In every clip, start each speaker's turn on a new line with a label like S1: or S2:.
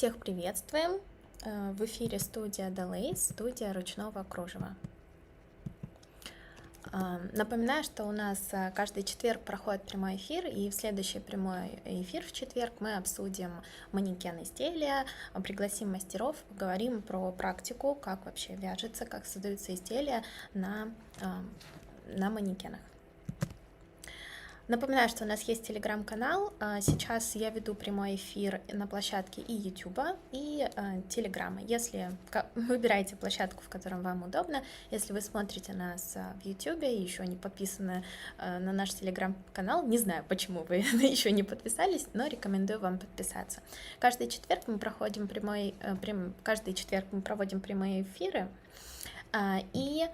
S1: Всех приветствуем! В эфире студия Delays, студия ручного кружева. Напоминаю, что у нас каждый четверг проходит прямой эфир, и в следующий прямой эфир в четверг мы обсудим манекен изделия, пригласим мастеров, поговорим про практику, как вообще вяжется, как создаются изделия на манекенах. Напоминаю, что у нас есть телеграм-канал. Сейчас я веду прямой эфир на площадке и YouTube, и Телеграма. Если выбираете площадку, в котором вам удобно, если вы смотрите нас в YouTube и еще не подписаны на наш телеграм-канал, не знаю, почему вы еще не подписались, но рекомендую вам подписаться. Каждый четверг мы проводим прямые эфиры, и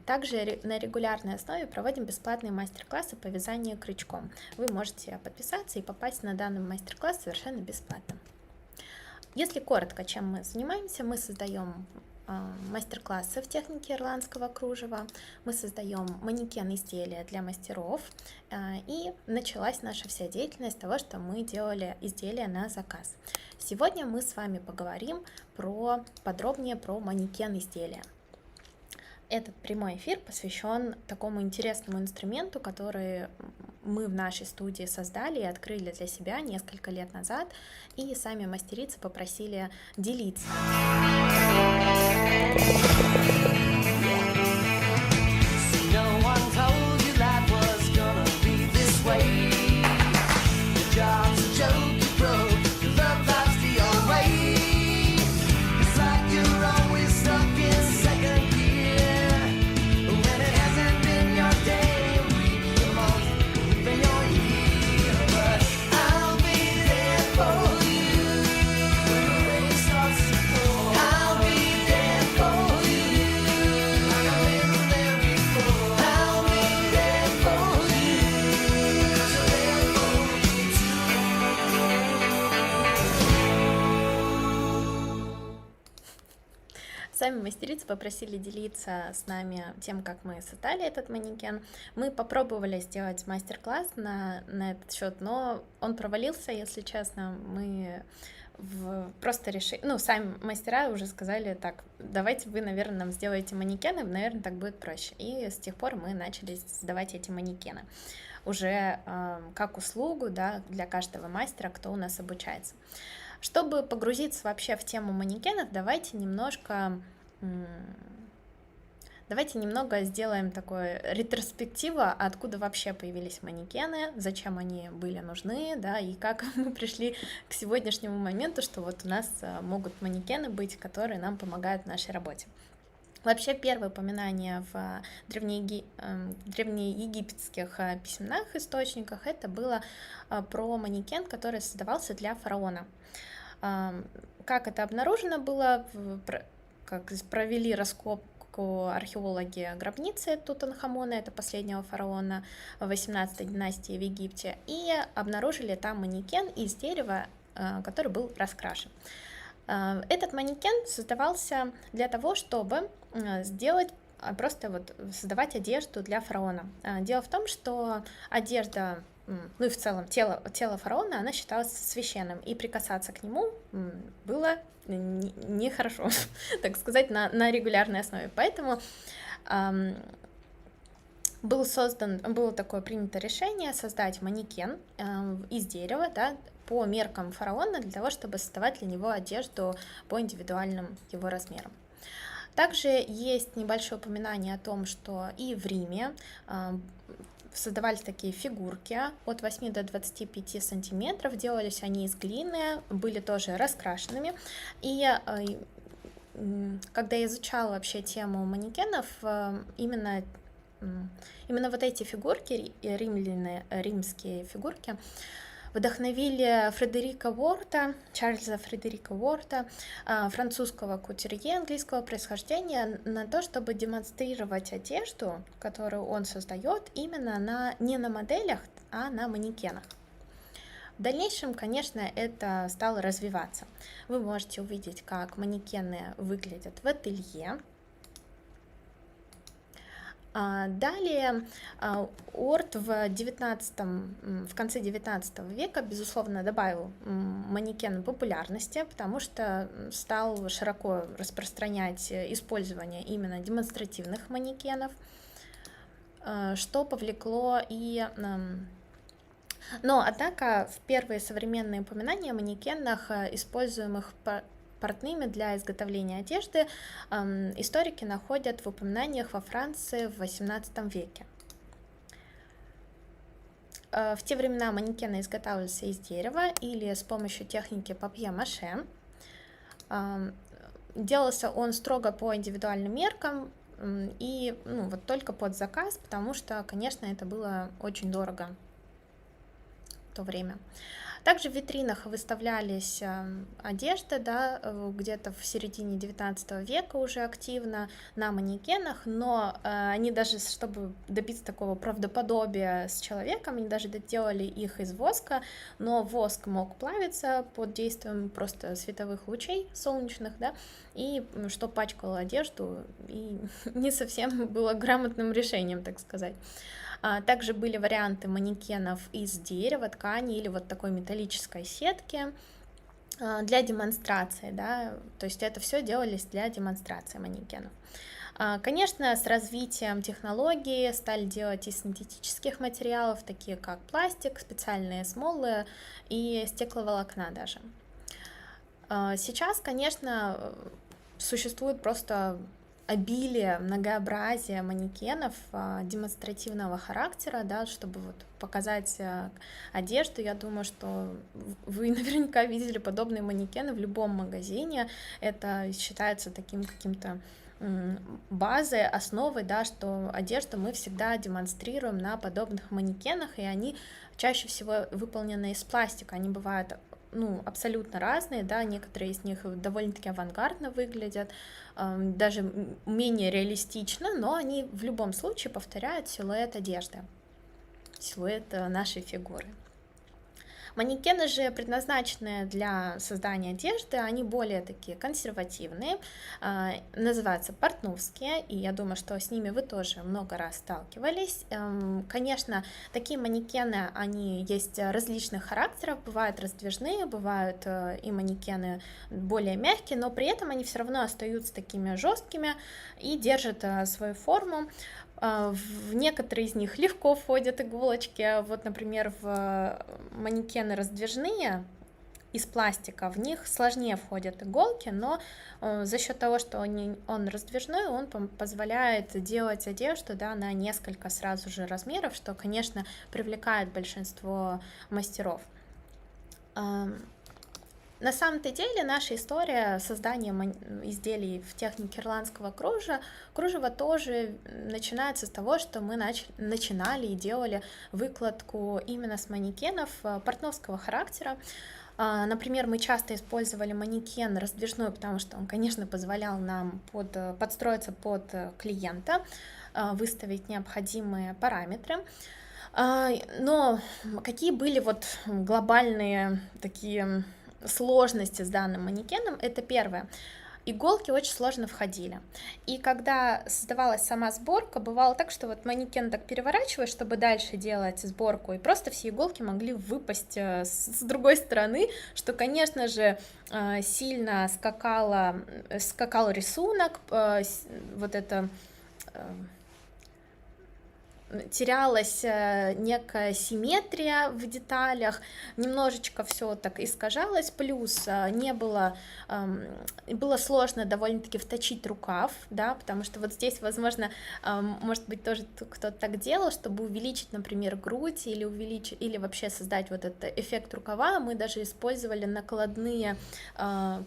S1: также на регулярной основе проводим бесплатные мастер-классы по вязанию крючком. Вы можете подписаться и попасть на данный мастер-класс совершенно бесплатно. Если коротко, чем мы занимаемся, мы создаем мастер-классы в технике ирландского кружева, мы создаем манекен изделия для мастеров, и началась наша вся деятельность с того, что мы делали изделия на заказ. Сегодня мы с вами поговорим подробнее про манекен изделия. Этот прямой эфир посвящен такому интересному инструменту, который мы в нашей студии создали и открыли для себя несколько лет назад, и сами мастерицы попросили делиться. Сами мастерицы попросили делиться с нами тем, как мы создали этот манекен. Мы попробовали сделать мастер-класс на этот счет, но он провалился, если честно. Мы просто решили, сами мастера уже сказали: так, давайте вы, наверное, нам сделаете манекены, наверное, так будет проще. И с тех пор мы начали создавать эти манекены уже как услугу, да, для каждого мастера, кто у нас обучается. Чтобы погрузиться вообще в тему манекенов, давайте немного сделаем такое ретроспективу, откуда вообще появились манекены, зачем они были нужны, да, и как мы пришли к сегодняшнему моменту, что вот у нас могут манекены быть, которые нам помогают в нашей работе. Вообще, первое упоминание в древнеегипетских письменных источниках это было про манекен, который создавался для фараона. Как это обнаружено было, как провели раскопку археологи гробницы Тутанхамона, это последнего фараона 18-й династии в Египте, и обнаружили там манекен из дерева, который был раскрашен. Этот манекен создавался для того, чтобы создавать одежду для фараона. Дело в том, что одежда, и в целом тело фараона, она считалась священным, и прикасаться к нему было нехорошо, так сказать, на регулярной основе. Поэтому было такое принято решение создать манекен из дерева, да, по меркам фараона, для того, чтобы создавать для него одежду по индивидуальным его размерам. Также есть небольшое упоминание о том, что и в Риме создавались такие фигурки от 8 до 25 сантиметров, делались они из глины, были тоже раскрашенными. И когда я изучала вообще тему манекенов, именно вот эти фигурки, римские фигурки, вдохновили Чарльза Фредерика Уорта, французского кутюрье английского происхождения, на то, чтобы демонстрировать одежду, которую он создает, именно не на моделях, а на манекенах. В дальнейшем, конечно, это стало развиваться. Вы можете увидеть, как манекены выглядят в ателье. Далее Орт в конце 19 века, безусловно, добавил манекен популярности, потому что стал широко распространять использование именно демонстративных манекенов, что повлекло и... Но, однако, в первые современные упоминания о манекенах, используемых портными для изготовления одежды, историки находят в упоминаниях во Франции в XVIII веке. В те времена манекены изготавливались из дерева или с помощью техники папье-маше. Делался он строго по индивидуальным меркам и вот только под заказ, потому что, конечно, это было очень дорого в то время. Также в витринах выставлялись одежды, да, где-то в середине 19 века уже активно на манекенах, но они даже, чтобы добиться такого правдоподобия с человеком, они даже делали их из воска, но воск мог плавиться под действием просто световых лучей солнечных, да, и что пачкало одежду, и не совсем было грамотным решением, так сказать. Также были варианты манекенов из дерева, ткани или вот такой металлической сетки для демонстрации, да, то есть это все делались для демонстрации манекенов. Конечно, с развитием технологий стали делать из синтетических материалов, такие как пластик, специальные смолы и стекловолокна даже. Сейчас, конечно, существует просто обилие, многообразие манекенов демонстративного характера, да, чтобы вот показать одежду. Я думаю, что вы наверняка видели подобные манекены в любом магазине. Это считается таким каким-то базой, основой, да, что одежду мы всегда демонстрируем на подобных манекенах, и они чаще всего выполнены из пластика. Они бывают абсолютно разные, да, некоторые из них довольно-таки авангардно выглядят, даже менее реалистично, но они в любом случае повторяют силуэт одежды, силуэт нашей фигуры. Манекены же, предназначенные для создания одежды, они более такие консервативные, называются портновские, и я думаю, что с ними вы тоже много раз сталкивались. Конечно, такие манекены, они есть различных характеров, бывают раздвижные, бывают и манекены более мягкие, но при этом они все равно остаются такими жесткими и держат свою форму. В некоторые из них легко входят иголочки, вот, например, в манекены раздвижные из пластика, в них сложнее входят иголки, но за счет того, что он раздвижной, он позволяет делать одежду, да, на несколько сразу же размеров, что, конечно, привлекает большинство мастеров. На самом-то деле наша история создания изделий в технике ирландского кружева тоже начинается с того, что мы начинали и делали выкладку именно с манекенов портновского характера. Например, мы часто использовали манекен раздвижной, потому что он, конечно, позволял нам подстроиться под клиента, выставить необходимые параметры. Но какие были вот глобальные такие сложности с данным манекеном? Это первое. Иголки очень сложно входили. И когда создавалась сама сборка, бывало так, что вот манекен так переворачиваешь, чтобы дальше делать сборку, и просто все иголки могли выпасть с другой стороны, что, конечно же, сильно скакал рисунок, вот это... терялась некая симметрия в деталях, немножечко все так искажалось, плюс было сложно довольно-таки вточить рукав, да, потому что вот здесь, возможно, может быть, тоже кто-то так делал, чтобы увеличить, например, грудь или вообще создать вот этот эффект рукава, мы даже использовали накладные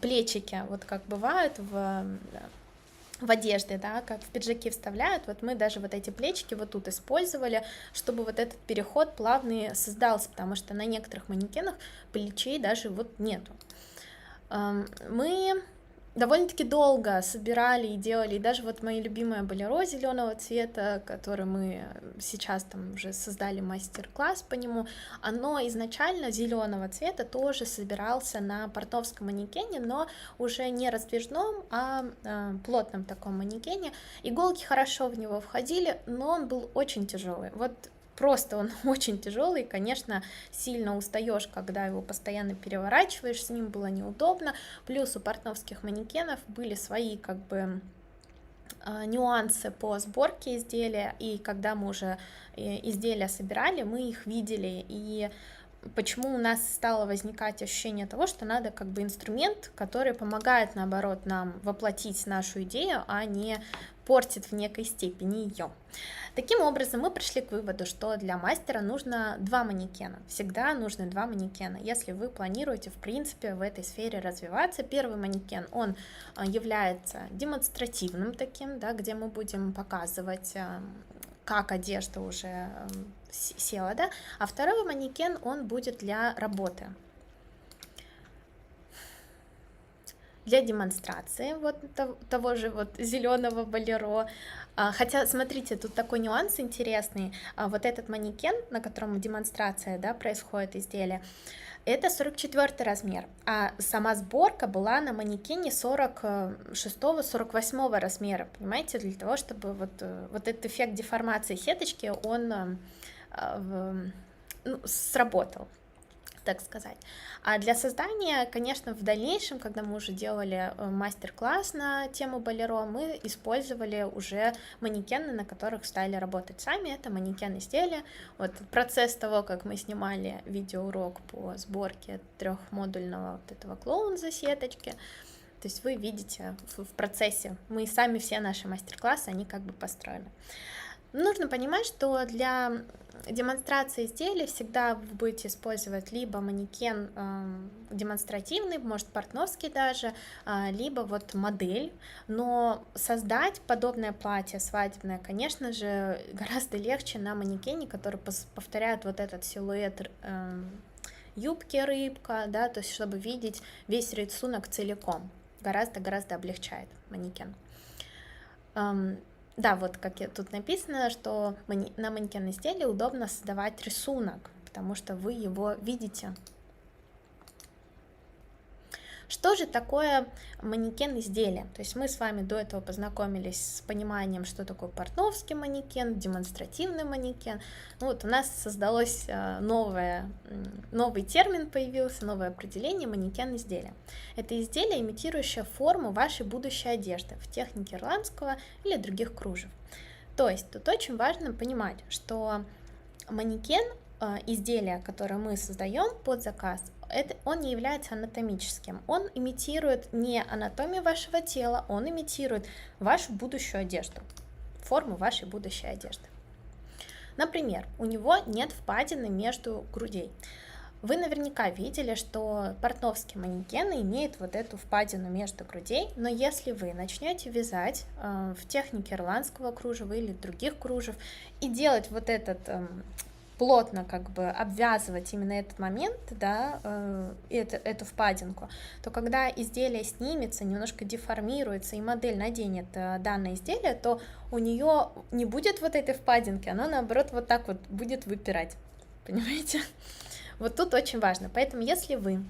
S1: плечики, вот как бывают в одежде, да, как в пиджаки вставляют, вот мы даже вот эти плечики вот тут использовали, чтобы вот этот переход плавный создался, потому что на некоторых манекенах плечей даже вот нету. Мы довольно-таки долго собирали и делали, и даже вот мои любимые болеро зеленого цвета, который мы сейчас там уже создали мастер-класс по нему, оно изначально зеленого цвета тоже собирался на портновском манекене, но уже не раздвижном, а плотном таком манекене. Иголки хорошо в него входили, но он был очень тяжелый. Вот просто он очень тяжелый, конечно, сильно устаешь, когда его постоянно переворачиваешь, с ним было неудобно. Плюс у портновских манекенов были свои как бы нюансы по сборке изделия, и когда мы уже изделия собирали, мы их видели, и почему у нас стало возникать ощущение того, что надо как бы инструмент, который помогает, наоборот, нам воплотить нашу идею, а не портит в некой степени ее. Таким образом, мы пришли к выводу, что для мастера нужно 2 манекена. Всегда нужны 2 манекена. Если вы планируете, в принципе, в этой сфере развиваться, первый манекен, он является демонстративным таким, да, где мы будем показывать, как одежда уже села, да, а второй манекен, он будет для работы. Для демонстрации вот того же вот зеленого болеро. Хотя, смотрите, тут такой нюанс интересный. Вот этот манекен, на котором демонстрация, да, происходит изделие, это 44 размер, а сама сборка была на манекене 46-48 размера, понимаете, для того, чтобы вот этот эффект деформации сеточки, он сработал, так сказать. А для создания, конечно, в дальнейшем, когда мы уже делали мастер-класс на тему болеро, мы использовали уже манекены, на которых стали работать сами. Это манекен изделия. Вот процесс того, как мы снимали видеоурок по сборке 3-модульного вот этого клоунза сеточки. То есть вы видите в процессе, мы сами все наши мастер-классы, они как бы построены. Нужно понимать, что для демонстрации изделий всегда вы будете использовать либо манекен демонстративный, может портновский даже, либо вот модель, но создать подобное платье свадебное, конечно же, гораздо легче на манекене, который повторяет вот этот силуэт юбки рыбка, да, то есть чтобы видеть весь рисунок целиком, гораздо облегчает манекен. Да, вот как тут написано, что на манекен изделии удобно создавать рисунок, потому что вы его видите. Что же такое манекен изделия? То есть мы с вами до этого познакомились с пониманием, что такое портновский манекен, демонстративный манекен. Ну вот у нас создалось новый термин появился, новое определение манекен изделия. Это изделие, имитирующее форму вашей будущей одежды в технике ирландского или других кружев. То есть тут очень важно понимать, что манекен изделия, которое мы создаем под заказ, он не является анатомическим, он имитирует не анатомию вашего тела, он имитирует вашу будущую одежду, форму вашей будущей одежды. Например, у него нет впадины между грудей. Вы наверняка видели, что портновские манекены имеют вот эту впадину между грудей, но если вы начнете вязать в технике ирландского кружева или других кружев и делать вот этот плотно как бы обвязывать именно этот момент, да, эту впадинку, то когда изделие снимется, немножко деформируется и модель наденет данное изделие, то у нее не будет вот этой впадинки, она наоборот вот так вот будет выпирать, понимаете? Вот тут очень важно, поэтому если вы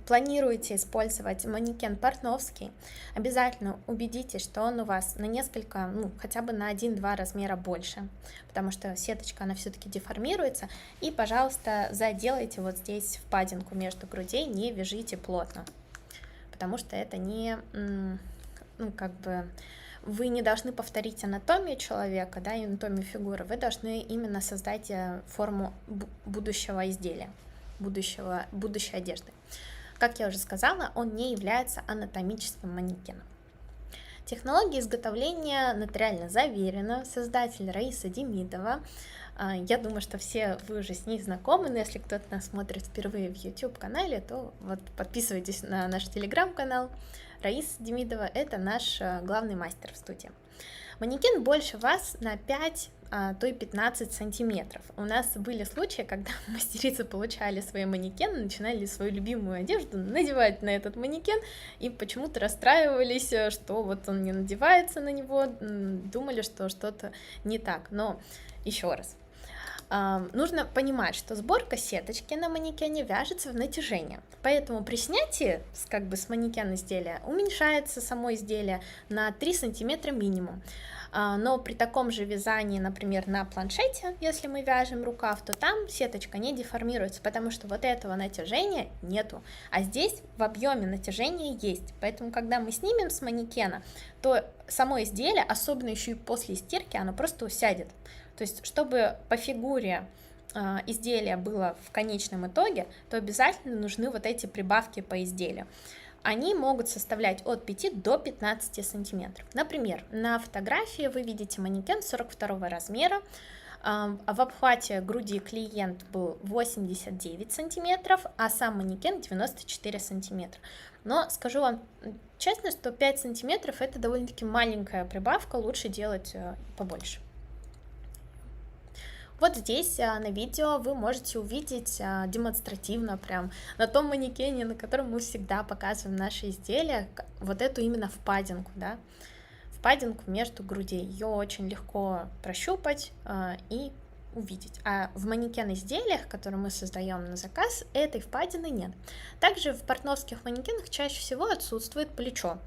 S1: планируете использовать манекен портновский, обязательно убедитесь, что он у вас на несколько, хотя бы на 1-2 размера больше, потому что сеточка, она все-таки деформируется, и, пожалуйста, заделайте вот здесь впадинку между грудей, не вяжите плотно, потому что это не, вы не должны повторить анатомию человека, да, и анатомию фигуры, вы должны именно создать форму будущего изделия, будущей одежды. Как я уже сказала, он не является анатомическим манекеном. Технология изготовления нотариально заверена. Создатель Раиса Демидова. Я думаю, что все вы уже с ней знакомы, но если кто-то нас смотрит впервые в YouTube-канале, то вот подписывайтесь на наш телеграм-канал. Раиса Демидова – это наш главный мастер в студии. Манекен больше вас на 5 то и 15 сантиметров. У нас были случаи, когда мастерицы получали свои манекены, начинали свою любимую одежду надевать на этот манекен и почему-то расстраивались, что вот он не надевается на него, думали, что что-то не так. Но еще раз, нужно понимать, что сборка сеточки на манекене вяжется в натяжение, поэтому при снятии с манекена изделия уменьшается само изделие на 3 сантиметра минимум. Но при таком же вязании, например, на планшете, если мы вяжем рукав, то там сеточка не деформируется, потому что вот этого натяжения нету, а здесь в объеме натяжение есть, поэтому когда мы снимем с манекена, то само изделие, особенно еще и после стирки, оно просто усядет. То есть, чтобы по фигуре изделия было в конечном итоге, то обязательно нужны вот эти прибавки по изделию. Они могут составлять от 5 до 15 сантиметров. Например, на фотографии вы видите манекен 42 размера, в обхвате груди клиент был 89 сантиметров, а сам манекен 94 сантиметра. Но скажу вам честно, что 5 сантиметров это довольно-таки маленькая прибавка, лучше делать побольше. Вот здесь на видео вы можете увидеть демонстративно прям на том манекене, на котором мы всегда показываем наши изделия, вот эту именно впадинку, да, впадинку между грудей. Ее очень легко прощупать и увидеть. А в манекен изделиях, которые мы создаем на заказ, этой впадины нет. Также в портновских манекенах чаще всего отсутствует плечо.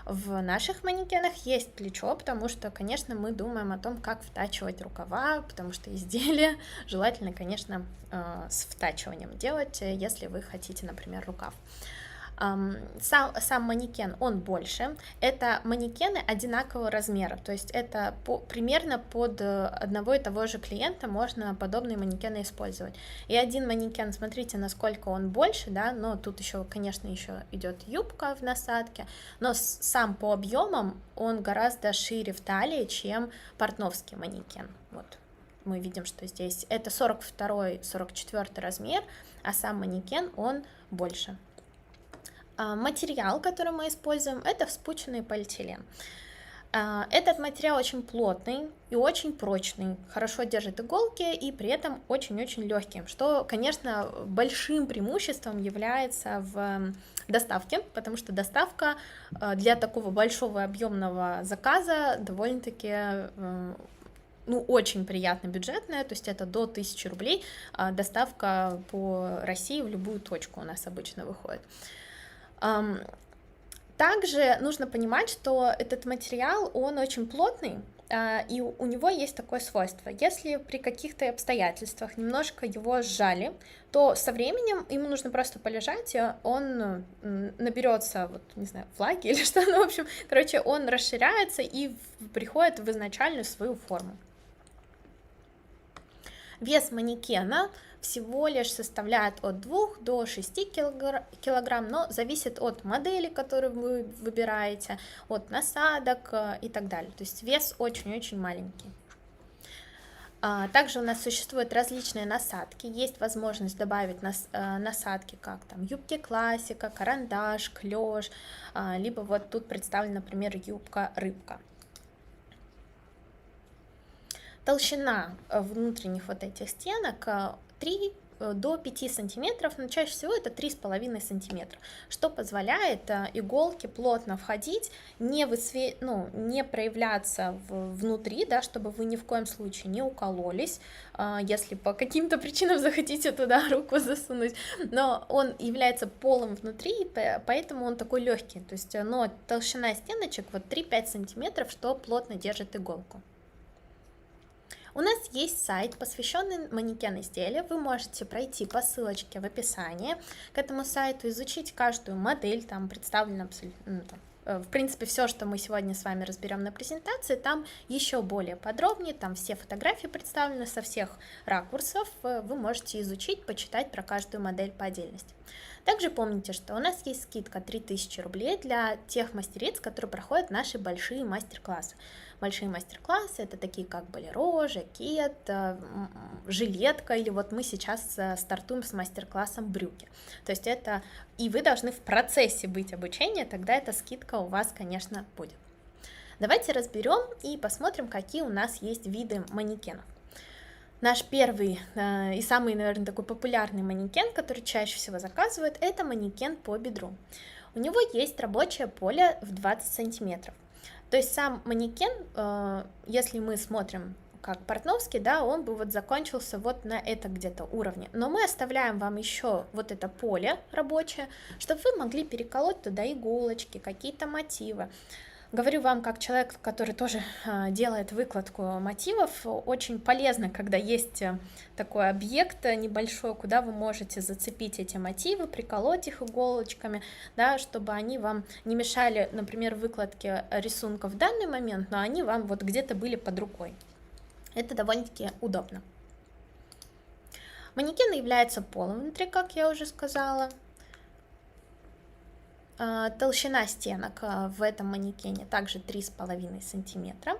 S1: В наших манекенах есть плечо, потому что, конечно, мы думаем о том, как втачивать рукава, потому что изделие желательно, конечно, с втачиванием делать, если вы хотите, например, рукав. Сам манекен, он больше, это манекены одинакового размера, то есть это примерно под одного и того же клиента можно подобные манекены использовать. И один манекен, смотрите, насколько он больше, да, но тут еще, конечно, еще идет юбка в насадке, но сам по объемам он гораздо шире в талии, чем портновский манекен. Вот. Мы видим, что здесь это 42-44 размер, а сам манекен, он больше. Материал, который мы используем, это вспученный полиэтилен. Этот материал очень плотный и очень прочный, хорошо держит иголки и при этом очень-очень легким, что, конечно, большим преимуществом является в доставке, потому что доставка для такого большого объемного заказа довольно-таки очень приятно бюджетная, то есть это до 1000 рублей, доставка по России в любую точку у нас обычно выходит. Также нужно понимать, что этот материал, он очень плотный, и у него есть такое свойство. Если при каких-то обстоятельствах немножко его сжали, то со временем ему нужно просто полежать, и он наберется, вот, не знаю, влаги или что, ну, в общем, короче, он расширяется и приходит в изначальную свою форму. Вес манекена всего лишь составляет от 2 до 6 килограмм, но зависит от модели, которую вы выбираете, от насадок и так далее. То есть вес очень-очень маленький. Также у нас существуют различные насадки. Есть возможность добавить насадки, как там юбки классика, карандаш, клеш, либо вот тут представлена, например, юбка рыбка. Толщина внутренних вот этих стенок 3 до 5 сантиметров, но чаще всего это 3,5 сантиметра, что позволяет иголке плотно входить, не проявляться внутри, да, чтобы вы ни в коем случае не укололись, если по каким-то причинам захотите туда руку засунуть, но он является полым внутри, поэтому он такой легкий, то есть, но толщина стеночек вот 3-5 сантиметров, что плотно держит иголку. У нас есть сайт, посвященный манекен изделия. Вы можете пройти по ссылочке в описании к этому сайту, изучить каждую модель, там представлено абсолютно, в принципе, все, что мы сегодня с вами разберем на презентации, там еще более подробнее, там все фотографии представлены со всех ракурсов, вы можете изучить, почитать про каждую модель по отдельности. Также помните, что у нас есть скидка 3000 рублей для тех мастериц, которые проходят наши большие мастер-классы. Большие мастер-классы это такие как болеро, жакет, жилетка, или вот мы сейчас стартуем с мастер-классом брюки. То есть это, и вы должны в процессе быть обучения, тогда эта скидка у вас, конечно, будет. Давайте разберем и посмотрим, какие у нас есть виды манекенов. Наш первый и самый, наверное, такой популярный манекен, который чаще всего заказывают, это манекен по бедру. У него есть рабочее поле в 20 сантиметров. То есть сам манекен, если мы смотрим как портновский, да, он бы вот закончился вот на это где-то уровне. Но мы оставляем вам еще вот это поле рабочее, чтобы вы могли переколоть туда иголочки, какие-то мотивы. Говорю вам, как человек, который тоже делает выкладку мотивов, очень полезно, когда есть такой объект небольшой, куда вы можете зацепить эти мотивы, приколоть их иголочками, да, чтобы они вам не мешали, например, выкладке рисунка в данный момент, но они вам вот где-то были под рукой. Это довольно-таки удобно. Манекен является полом внутри, как я уже сказала. Толщина стенок в этом манекене также 3,5 сантиметра.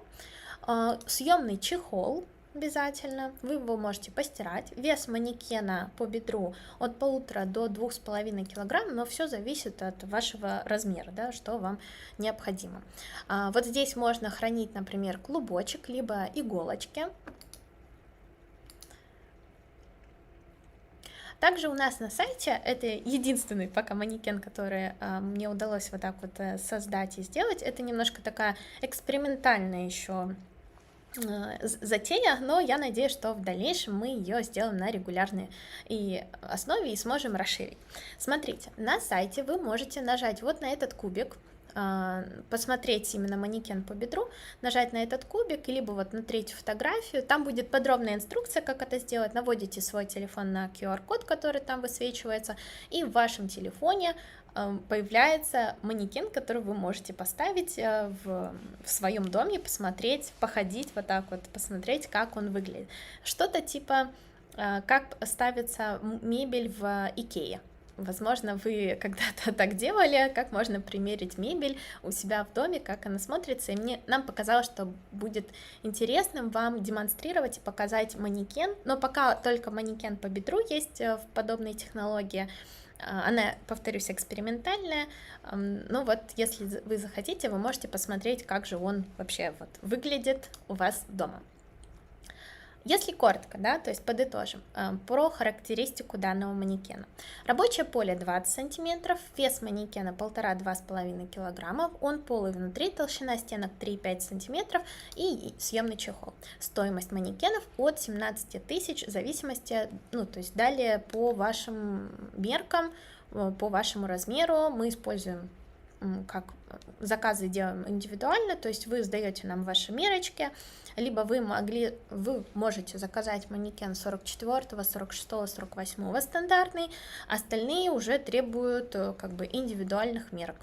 S1: Съемный чехол обязательно, вы его можете постирать. Вес манекена по бедру от 1,5 до 2,5 килограмм, но все зависит от вашего размера, да, что вам необходимо. Вот здесь можно хранить, например, клубочек, либо иголочки. Также у нас на сайте, это единственный пока манекен, который мне удалось вот так вот создать и сделать, это немножко такая экспериментальная еще затея, но я надеюсь, что в дальнейшем мы ее сделаем на регулярной основе и сможем расширить. Смотрите, на сайте вы можете нажать вот на этот кубик, посмотреть именно манекен по бедру, нажать на этот кубик, либо вот на третью фотографию, там будет подробная инструкция, как это сделать, наводите свой телефон на QR-код, который там высвечивается, и в вашем телефоне появляется манекен, который вы можете поставить в своем доме, посмотреть, походить вот так вот, посмотреть, как он выглядит. Что-то типа, как ставится мебель в Икее. Возможно, вы когда-то так делали, как можно примерить мебель у себя в доме, как она смотрится, и нам показалось, что будет интересным вам демонстрировать и показать манекен, но пока только манекен по бедру есть в подобной технологии, она, повторюсь, экспериментальная, но вот если вы захотите, вы можете посмотреть, как же он вообще вот выглядит у вас дома. Если коротко, да, то есть подытожим, про характеристику данного манекена. Рабочее поле 20 сантиметров, вес манекена 1,5-2,5 килограммов, он полый внутри, толщина стенок 3,5 сантиметров и съемный чехол. Стоимость манекенов от 17 тысяч в зависимости, ну, то есть далее по вашим меркам, по вашему размеру мы используем как заказы делаем индивидуально, то есть вы сдаете нам ваши мерочки, либо вы можете заказать манекен 44, 46, 48 стандартный, остальные уже требуют как бы индивидуальных мерок.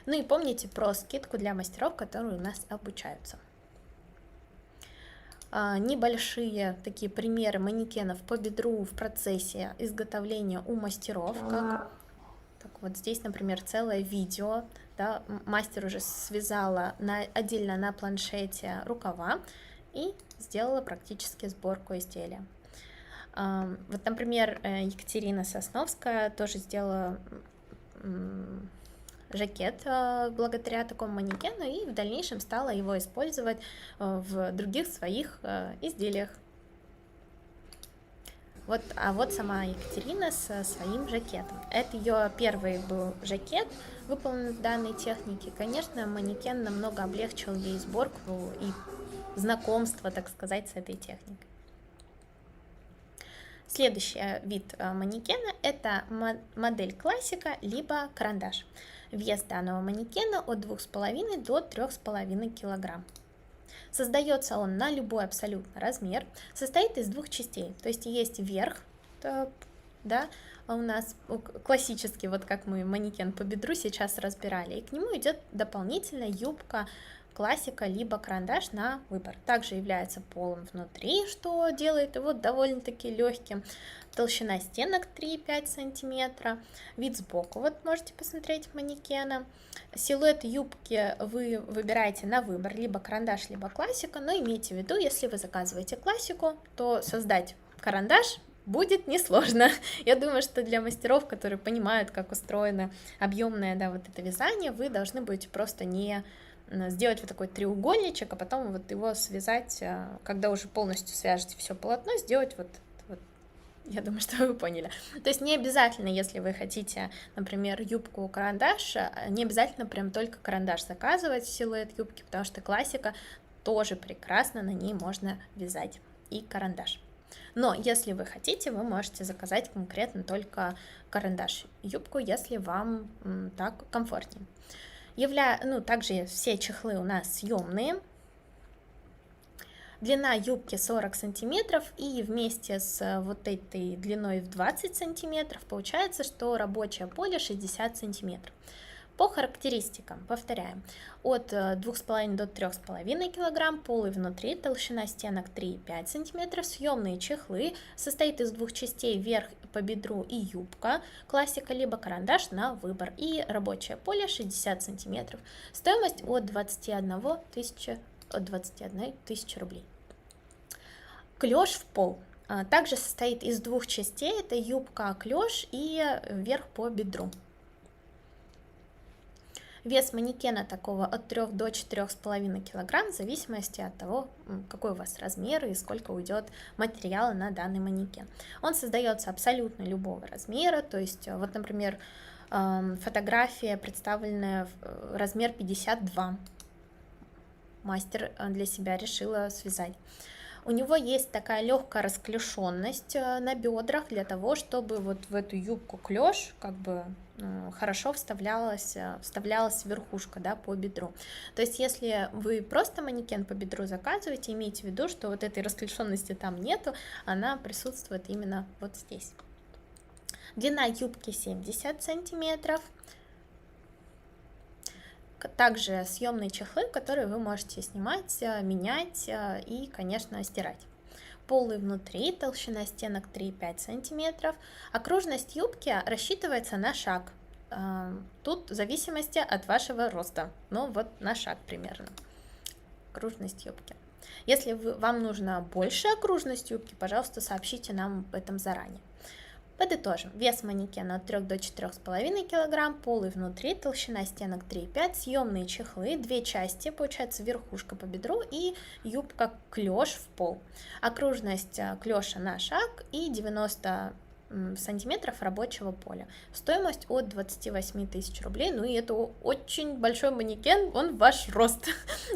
S1: Ну и помните про скидку для мастеров, которые у нас обучаются. Небольшие такие примеры манекенов по бедру в процессе изготовления у мастеров, как так вот здесь, например, целое видео, да, мастер уже связала отдельно на планшете рукава и сделала практически сборку изделия. Вот, например, Екатерина Сосновская тоже сделала жакет благодаря такому манекену и в дальнейшем стала его использовать в других своих изделиях. Вот, а вот сама Екатерина со своим жакетом. Это ее первый был жакет, выполнен в данной технике. Конечно, манекен намного облегчил ей сборку и знакомство, так сказать, с этой техникой. Следующий вид манекена – это модель классика, либо карандаш. Вес данного манекена от 2,5 до 3,5 кг. Создается он на любой абсолютно размер, состоит из двух частей, то есть верх, да, у нас классический, вот как мы манекен по бедру сейчас разбирали, и к нему идет дополнительная юбка, классика, либо карандаш на выбор. Также является полом внутри, что делает его довольно-таки легким. Толщина стенок 3,5 сантиметра. Вид сбоку, вот можете посмотреть манекена. Силуэт юбки вы выбираете на выбор, либо карандаш, либо классика, но имейте в виду, если вы заказываете классику, то создать карандаш будет несложно. Я думаю, что для мастеров, которые понимают, как устроено объемное, да, вот это вязание, вы должны будете просто не сделать вот такой треугольничек, а потом вот его связать, когда уже полностью свяжете все полотно, сделать вот, я думаю, что вы поняли. То есть не обязательно, если вы хотите, например, юбку-карандаш, не обязательно прям только карандаш заказывать, силуэт юбки, потому что классика тоже прекрасно, на ней можно вязать и карандаш. Но если вы хотите, вы можете заказать конкретно только карандаш юбку, если вам так комфортнее. Также все чехлы у нас съемные. Длина юбки 40 сантиметров, и вместе с вот этой длиной в 20 сантиметров получается, что рабочее поле 60 сантиметров. По характеристикам, повторяем, от 2,5 до 3,5 кг, полый внутри, толщина стенок 3,5 см, съемные чехлы, состоит из двух частей, верх по бедру и юбка, классика либо карандаш на выбор, и рабочее поле 60 см, стоимость от 21 тысячи рублей. Клеш в пол. Также состоит из двух частей, это юбка клеш и верх по бедру. Вес манекена такого от 3 до 4,5 кг, в зависимости от того, какой у вас размер и сколько уйдет материала на данный манекен. Он создается абсолютно любого размера, то есть, вот, например, фотография, представленная в размер 52. Мастер для себя решила связать. У него есть такая легкая расклешенность на бедрах для того, чтобы вот в эту юбку клеш как бы хорошо вставлялась верхушка, да, по бедру. То есть если вы просто манекен по бедру заказываете, имейте в виду, что вот этой расклешенности там нету, она присутствует именно вот здесь. Длина юбки 70 сантиметров. Также съемные чехлы, которые вы можете снимать, менять и, конечно, стирать. Полы внутри, толщина стенок 3,5 см. Окружность юбки рассчитывается на шаг. Тут в зависимости от вашего роста, но вот на шаг примерно. Окружность юбки. Если вам нужна большая окружность юбки, пожалуйста, сообщите нам об этом заранее. Подытожим. Вес манекена от 3 до 4,5 кг, полы внутри, толщина стенок 3,5, съемные чехлы, две части, получается верхушка по бедру и юбка клеш в пол. Окружность клеша на шаг и 90 сантиметров рабочего поля. Стоимость от 28 тысяч рублей, ну и это очень большой манекен, он ваш рост.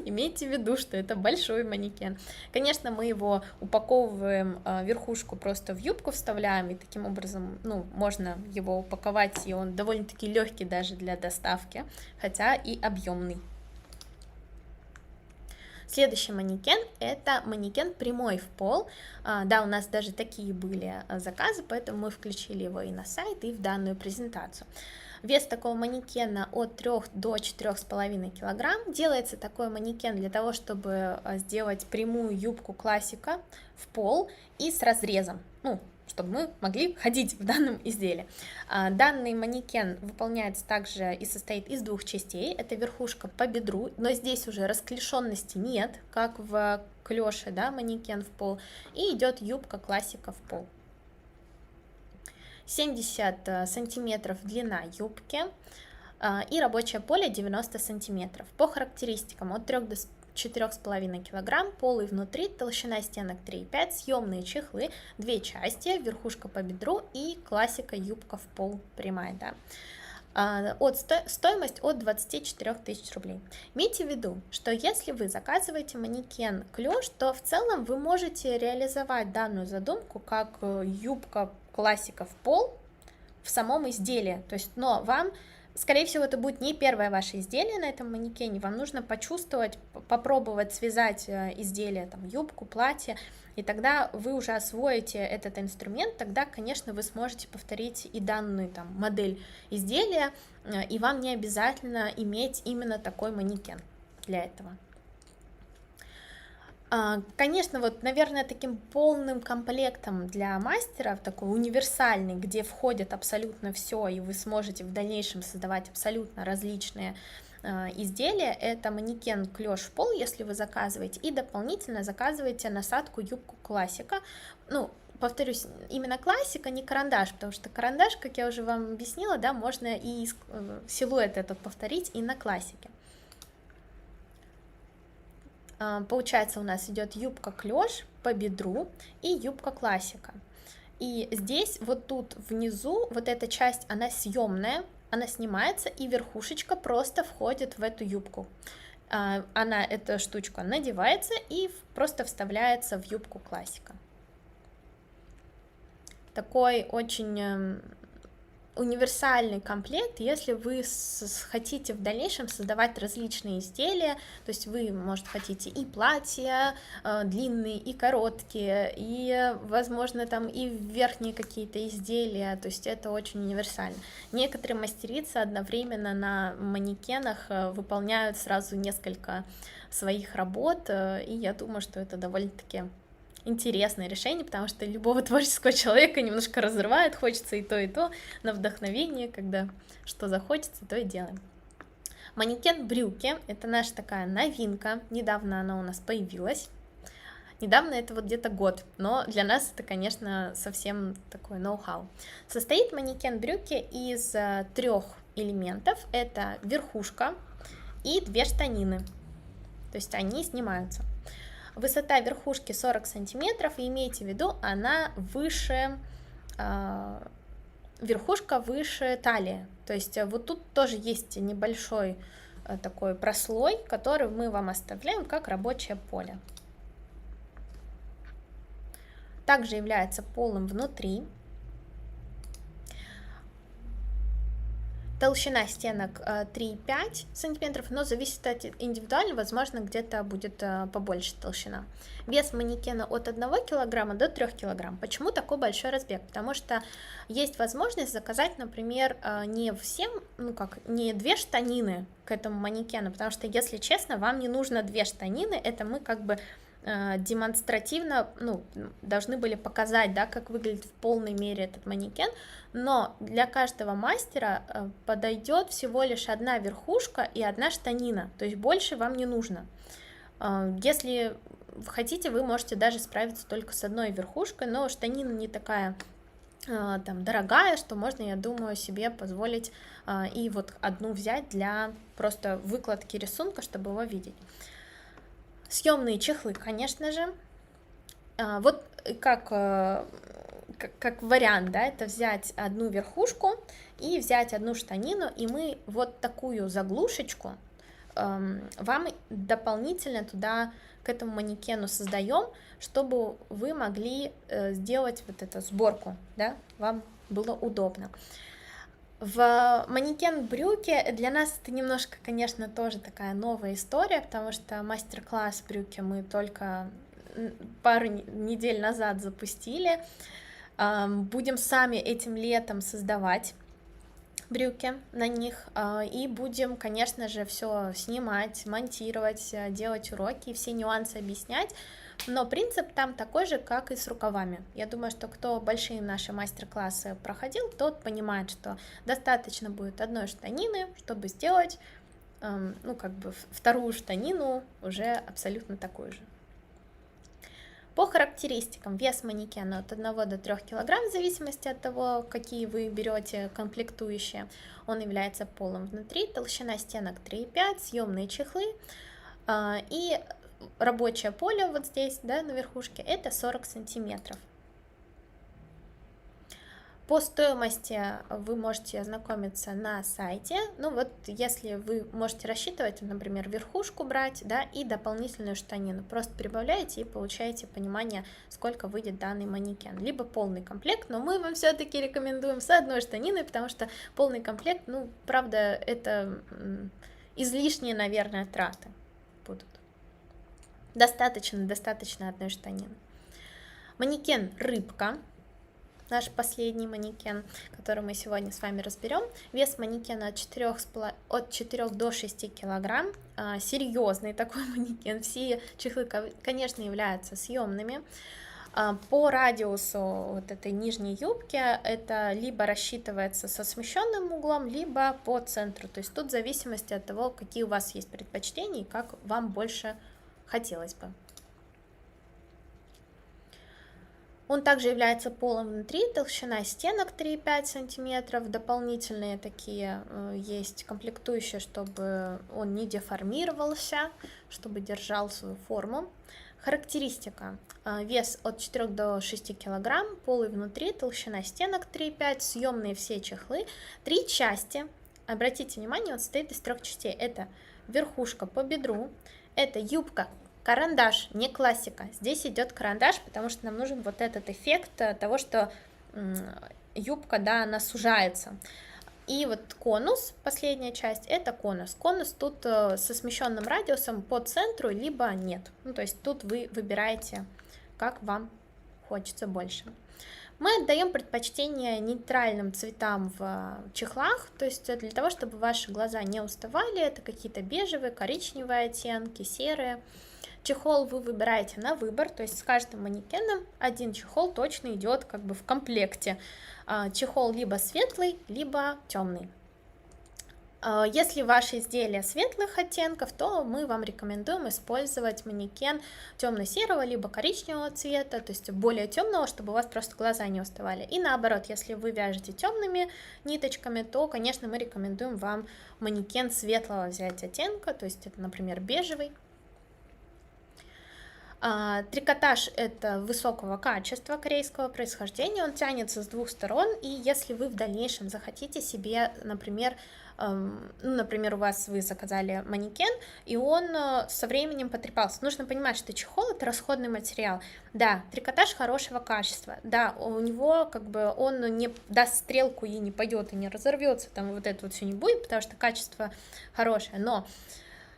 S1: Имейте в виду, что это большой манекен. Конечно, мы его упаковываем, верхушку просто в юбку вставляем, и таким образом, можно его упаковать, и он довольно-таки легкий даже для доставки, хотя и объемный. Следующий манекен – это манекен прямой в пол. Да, у нас даже такие были заказы, поэтому мы включили его и на сайт, и в данную презентацию. Вес такого манекена от 3 до 4,5 кг. Делается такой манекен для того, чтобы сделать прямую юбку классика в пол и с разрезом, чтобы мы могли ходить в данном изделии. Данный манекен выполняется также и состоит из двух частей. Это верхушка по бедру, но здесь уже расклешенности нет, как в клеше, да, манекен в пол. И идет юбка классика в пол. 70 сантиметров длина юбки и рабочее поле 90 сантиметров. По характеристикам от 3 до 4,5 кг, полы внутри, толщина стенок 3,5, съемные чехлы, две части, верхушка по бедру и классика юбка в пол прямая, да. Стоимость от 24 тысяч рублей. Имейте в виду, что если вы заказываете манекен клеш, то в целом вы можете реализовать данную задумку как юбка классика в пол в самом изделии, то есть, но вам, скорее всего, это будет не первое ваше изделие на этом манекене, вам нужно почувствовать, попробовать связать изделие, там, юбку, платье, и тогда вы уже освоите этот инструмент, тогда, конечно, вы сможете повторить и данную там модель изделия, и вам не обязательно иметь именно такой манекен для этого. Конечно, вот, наверное, таким полным комплектом для мастера, такой универсальный, где входит абсолютно все, и вы сможете в дальнейшем создавать абсолютно различные изделия, это манекен клеш в пол, если вы заказываете, и дополнительно заказываете насадку юбку классика. Повторюсь, именно классика, не карандаш, потому что карандаш, как я уже вам объяснила, да, можно и силуэт этот повторить и на классике. Получается, у нас идет юбка клеш по бедру и юбка классика. И здесь вот тут внизу вот эта часть, она съемная, она снимается, и верхушечка просто входит в эту юбку. Эта штучка надевается и просто вставляется в юбку классика. Такой очень универсальный комплект, если вы хотите в дальнейшем создавать различные изделия, то есть вы, может, хотите и платья длинные, и короткие, и, возможно, там и верхние какие-то изделия, то есть это очень универсально. Некоторые мастерицы одновременно на манекенах выполняют сразу несколько своих работ, и я думаю, что это довольно-таки интересное решение, потому что любого творческого человека немножко разрывает, хочется и то, на вдохновение, когда что захочется, то и делаем. Манекен брюки, это наша такая новинка, недавно она у нас появилась. Недавно это вот где-то год, но для нас это, конечно, совсем такой ноу-хау. Состоит манекен брюки из 3 элементов, это верхушка и 2 штанины, то есть они снимаются. Высота верхушки 40 сантиметров, и имейте в виду, она выше, верхушка выше талии, то есть вот тут тоже есть небольшой такой прослой, который мы вам оставляем как рабочее поле. Также является полым внутри. Толщина стенок 3,5 см, но зависит от индивидуально, возможно, где-то будет побольше толщина. Вес манекена от 1 кг до 3 кг. Почему такой большой разбег? Потому что есть возможность заказать, например, не 2 штанины к этому манекену, потому что, если честно, вам не нужно 2 штанины, это мы как бы демонстративно должны были показать, да, как выглядит в полной мере этот манекен, но для каждого мастера подойдет всего лишь 1 верхушка и 1 штанина, то есть больше вам не нужно. Если хотите, вы можете даже справиться только с 1 верхушкой, но штанина не такая там дорогая, что можно, я думаю, себе позволить и вот 1 взять для просто выкладки рисунка, чтобы его видеть. Съемные чехлы, конечно же, вот как вариант, да, это взять 1 верхушку и взять 1 штанину, и мы вот такую заглушечку вам дополнительно туда, к этому манекену создаем, чтобы вы могли сделать вот эту сборку, да, вам было удобно. В манекен брюки для нас это немножко, конечно, тоже такая новая история, потому что мастер-класс брюки мы только пару недель назад запустили. Будем сами этим летом создавать брюки на них, и будем, конечно же, все снимать, монтировать, делать уроки и все нюансы объяснять. Но принцип там такой же, как и с рукавами. Я думаю, что кто большие наши мастер-классы проходил, тот понимает, что достаточно будет 1 штанины, чтобы сделать, как бы 2 штанину уже абсолютно такую же. По характеристикам: вес манекена от 1 до 3 кг, в зависимости от того, какие вы берете комплектующие. Он является полым внутри, толщина стенок 3,5, съемные чехлы и рабочее поле вот здесь, да, на верхушке, это 40 сантиметров. По стоимости вы можете ознакомиться на сайте. Ну вот, если вы можете рассчитывать, например, верхушку брать, да, и дополнительную штанину, просто прибавляете и получаете понимание, сколько выйдет данный манекен. Либо полный комплект, но мы вам все-таки рекомендуем с 1 штаниной, потому что полный комплект, правда, это излишние, наверное, траты будут. Достаточно 1 штанины. Манекен рыбка, наш последний манекен, который мы сегодня с вами разберем. Вес манекена от 4 до 6 килограмм. Серьезный такой манекен. Все чехлы, конечно, являются съемными. По радиусу вот этой нижней юбки это либо рассчитывается со смещенным углом, либо по центру. То есть тут в зависимости от того, какие у вас есть предпочтения и как вам больше хотелось бы. Он также является полым внутри, толщина стенок 3,5 см, дополнительные такие есть комплектующие, чтобы он не деформировался, чтобы держал свою форму. Характеристика: вес от 4 до 6 кг, полый внутри, толщина стенок 3,5, съемные все чехлы, 3 части. Обратите внимание, он состоит из 3 частей. Это верхушка по бедру, это юбка, карандаш, не классика. Здесь идет карандаш, потому что нам нужен вот этот эффект того, что юбка, да, она сужается. И вот конус, последняя часть, это конус. Конус тут со смещенным радиусом по центру, либо нет. Ну, то есть тут вы выбираете, как вам хочется больше. Мы отдаем предпочтение нейтральным цветам в чехлах, то есть для того, чтобы ваши глаза не уставали, это какие-то бежевые, коричневые оттенки, серые. Чехол вы выбираете на выбор, то есть с каждым манекеном один чехол точно идет как бы в комплекте. Чехол либо светлый, либо темный. Если ваши изделия светлых оттенков, то мы вам рекомендуем использовать манекен темно-серого либо коричневого цвета, то есть более темного, чтобы у вас просто глаза не уставали. И наоборот, если вы вяжете темными ниточками, то, конечно, мы рекомендуем вам манекен светлого взять оттенка, то есть это, например, бежевый. Трикотаж это высокого качества, корейского происхождения, он тянется с двух сторон, и если вы в дальнейшем захотите себе, например, у вас вы заказали манекен, и он со временем потрепался. Нужно понимать, что чехол это расходный материал. Да, трикотаж хорошего качества, да, у него как бы он не даст стрелку и не пойдет, и не разорвется, там вот это вот все не будет, потому что качество хорошее, но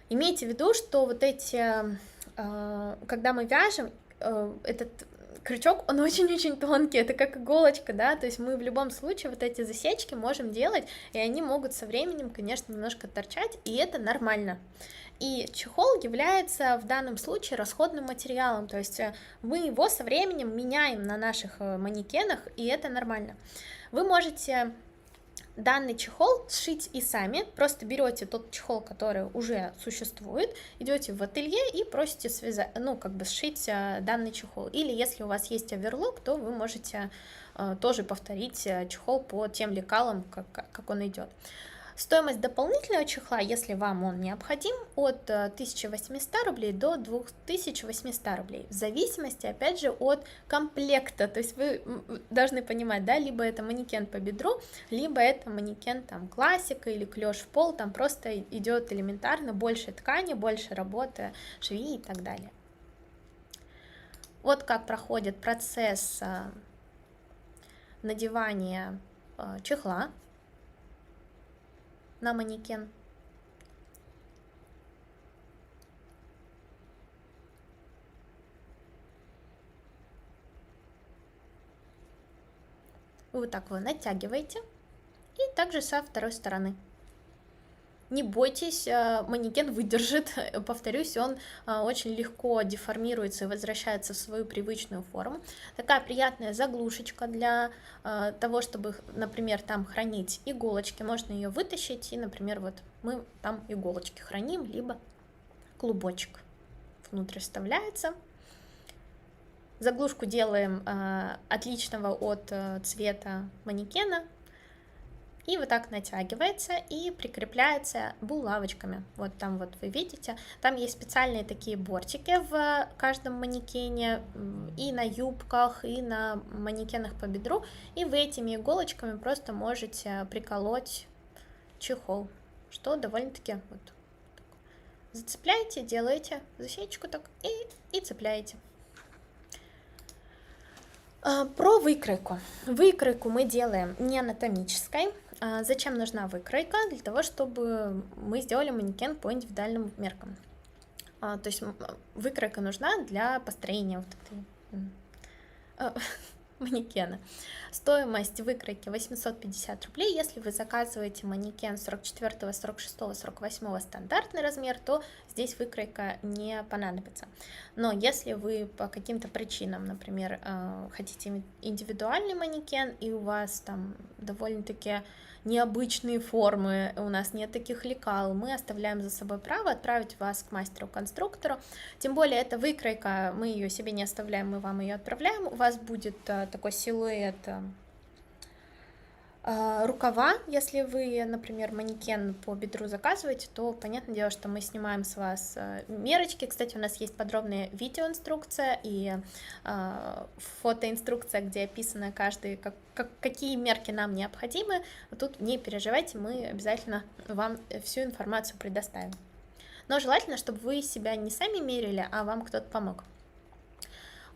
S1: имейте в виду, что вот эти, когда мы вяжем, этот крючок, он очень-очень тонкий, это как иголочка, да, то есть мы в любом случае вот эти засечки можем делать, и они могут со временем, конечно, немножко торчать, и это нормально. И чехол является в данном случае расходным материалом, то есть мы его со временем меняем на наших манекенах, и это нормально. Вы можете данный чехол сшить и сами, просто берете тот чехол, который уже существует, идете в ателье и просите связать, сшить данный чехол. Или если у вас есть оверлок, то вы можете тоже повторить чехол по тем лекалам, как он идет. Стоимость дополнительного чехла, если вам он необходим, от 1800 рублей до 2800 рублей, в зависимости, опять же, от комплекта, то есть вы должны понимать, да, либо это манекен по бедру, либо это манекен там классика или клеш в пол, там просто идет элементарно больше ткани, больше работы швеи и так далее. Вот как проходит процесс надевания чехла на манекен. Вы вот так его натягиваете, и также со второй стороны. Не бойтесь, манекен выдержит, повторюсь, он очень легко деформируется и возвращается в свою привычную форму. Такая приятная заглушечка для того, чтобы, например, там хранить иголочки, можно ее вытащить, и, например, вот мы там иголочки храним, либо клубочек внутрь вставляется. Заглушку делаем отличного от цвета манекена. И вот так натягивается и прикрепляется булавочками. Вот там вот вы видите, там есть специальные такие бортики в каждом манекене, и на юбках, и на манекенах по бедру. И вы этими иголочками просто можете приколоть чехол, что довольно-таки вот зацепляете, делаете засечку так и цепляете. Про выкройку. Выкройку мы делаем не анатомической. Зачем нужна выкройка? Для того, чтобы мы сделали манекен по индивидуальным меркам. То есть выкройка нужна для построения вот этой манекена. Стоимость выкройки 850 рублей. Если вы заказываете манекен 44, 46, 48 стандартный размер, то здесь выкройка не понадобится. Но если вы по каким-то причинам, например, хотите индивидуальный манекен, и у вас там довольно-таки необычные формы, у нас нет таких лекал, мы оставляем за собой право отправить вас к мастеру-конструктору, тем более эта выкройка, мы ее себе не оставляем, мы вам ее отправляем, у вас будет такой силуэт рукава, если вы, например, манекен по бедру заказываете, то понятное дело, что мы снимаем с вас мерочки. Кстати, у нас есть подробная видеоинструкция и фотоинструкция, где описано каждый, какие мерки нам необходимы. Тут не переживайте, мы обязательно вам всю информацию предоставим. Но желательно, чтобы вы себя не сами мерили, а вам кто-то помог.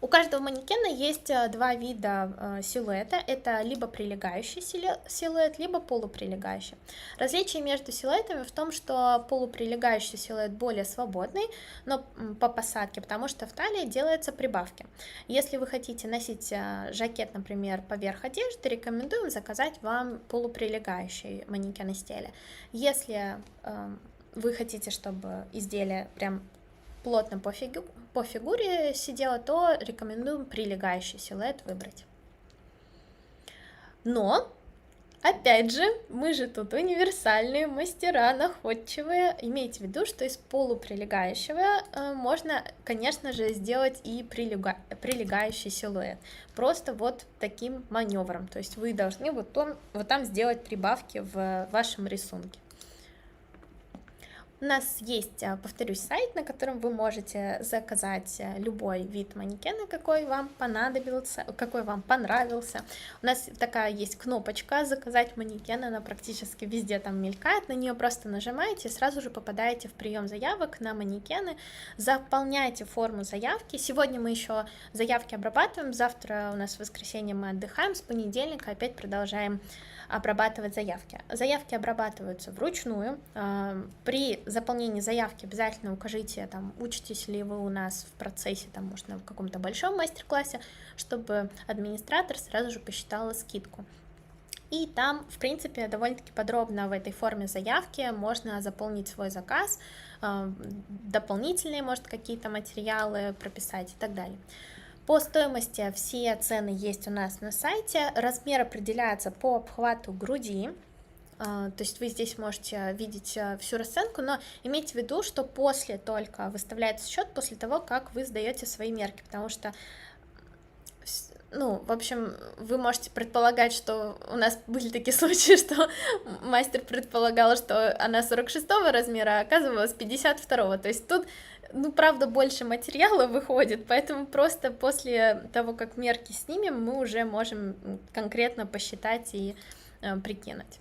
S1: У каждого манекена есть два вида силуэта, это либо прилегающий силуэт, либо полуприлегающий. Различие между силуэтами в том, что полуприлегающий силуэт более свободный, но по посадке, потому что в талии делаются прибавки. Если вы хотите носить жакет, например, поверх одежды, рекомендуем заказать вам полуприлегающий манекен изделия. Если вы хотите, чтобы изделие прям плотно по фигуре сидела, то рекомендуем прилегающий силуэт выбрать. Но, опять же, мы же тут универсальные мастера, находчивые. Имейте в виду, что из полуприлегающего можно, конечно же, сделать и прилегающий силуэт. Просто вот таким маневром. То есть вы должны вот там сделать прибавки в вашем рисунке. У нас есть, повторюсь, сайт, на котором вы можете заказать любой вид манекена, какой вам понадобился, какой вам понравился. У нас такая есть кнопочка «Заказать манекен», она практически везде там мелькает, на нее просто нажимаете и сразу же попадаете в прием заявок на манекены, заполняете форму заявки. Сегодня мы еще заявки обрабатываем, завтра у нас в воскресенье мы отдыхаем, с понедельника опять продолжаем обрабатывать заявки. Заявки обрабатываются вручную. При заполнении заявки обязательно укажите, там, учитесь ли вы у нас в процессе, там, может, на каком-то большом мастер-классе, чтобы администратор сразу же посчитала скидку. И там, в принципе, довольно-таки подробно в этой форме заявки можно заполнить свой заказ, дополнительные, может, какие-то материалы прописать и так далее. По стоимости все цены есть у нас на сайте, размер определяется по обхвату груди, то есть вы здесь можете видеть всю расценку, но имейте в виду, что после только выставляется счет, после того, как вы сдаете свои мерки, потому что, ну, в общем, вы можете предполагать, что у нас были такие случаи, что мастер предполагал, что она 46-го размера, а оказывалась 52-го, то есть тут, ну, правда, больше материала выходит, поэтому просто после того, как мерки снимем, мы уже можем конкретно посчитать и прикинуть.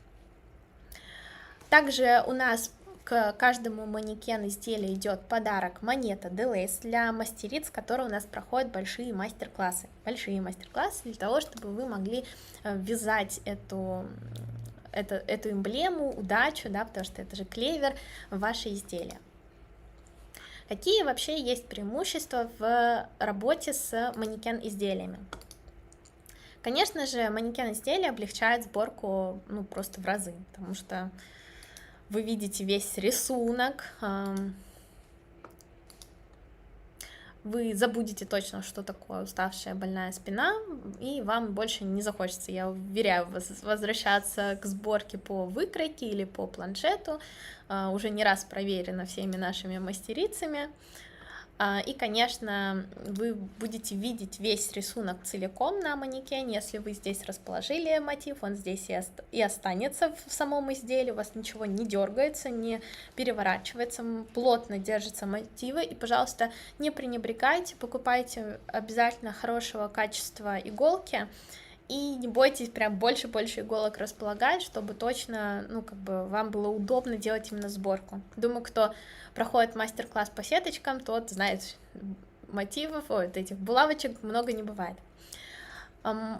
S1: Также у нас к каждому манекен изделия идет подарок монета Delays для мастериц, которые у нас проходят большие мастер-классы. Большие мастер-классы для того, чтобы вы могли ввязать эту эмблему, удачу, да, потому что это же клевер, в ваши изделия. Какие вообще есть преимущества в работе с манекен-изделиями? Конечно же, манекен-изделия облегчает сборку, ну, просто в разы, потому что вы видите весь рисунок, вы забудете точно, что такое уставшая больная спина, и вам больше не захочется, я уверяю вас, возвращаться к сборке по выкройке или по планшету, уже не раз проверено всеми нашими мастерицами. И, конечно, вы будете видеть весь рисунок целиком на манекене. Если вы здесь расположили мотив, он здесь и останется в самом изделии, у вас ничего не дергается, не переворачивается, плотно держатся мотивы. И, пожалуйста, не пренебрегайте, покупайте обязательно хорошего качества иголки. И не бойтесь прям больше иголок располагать, чтобы точно, ну, как бы вам было удобно делать именно сборку. Думаю, кто проходит мастер-класс по сеточкам, тот знает, мотивов, этих булавочек много не бывает.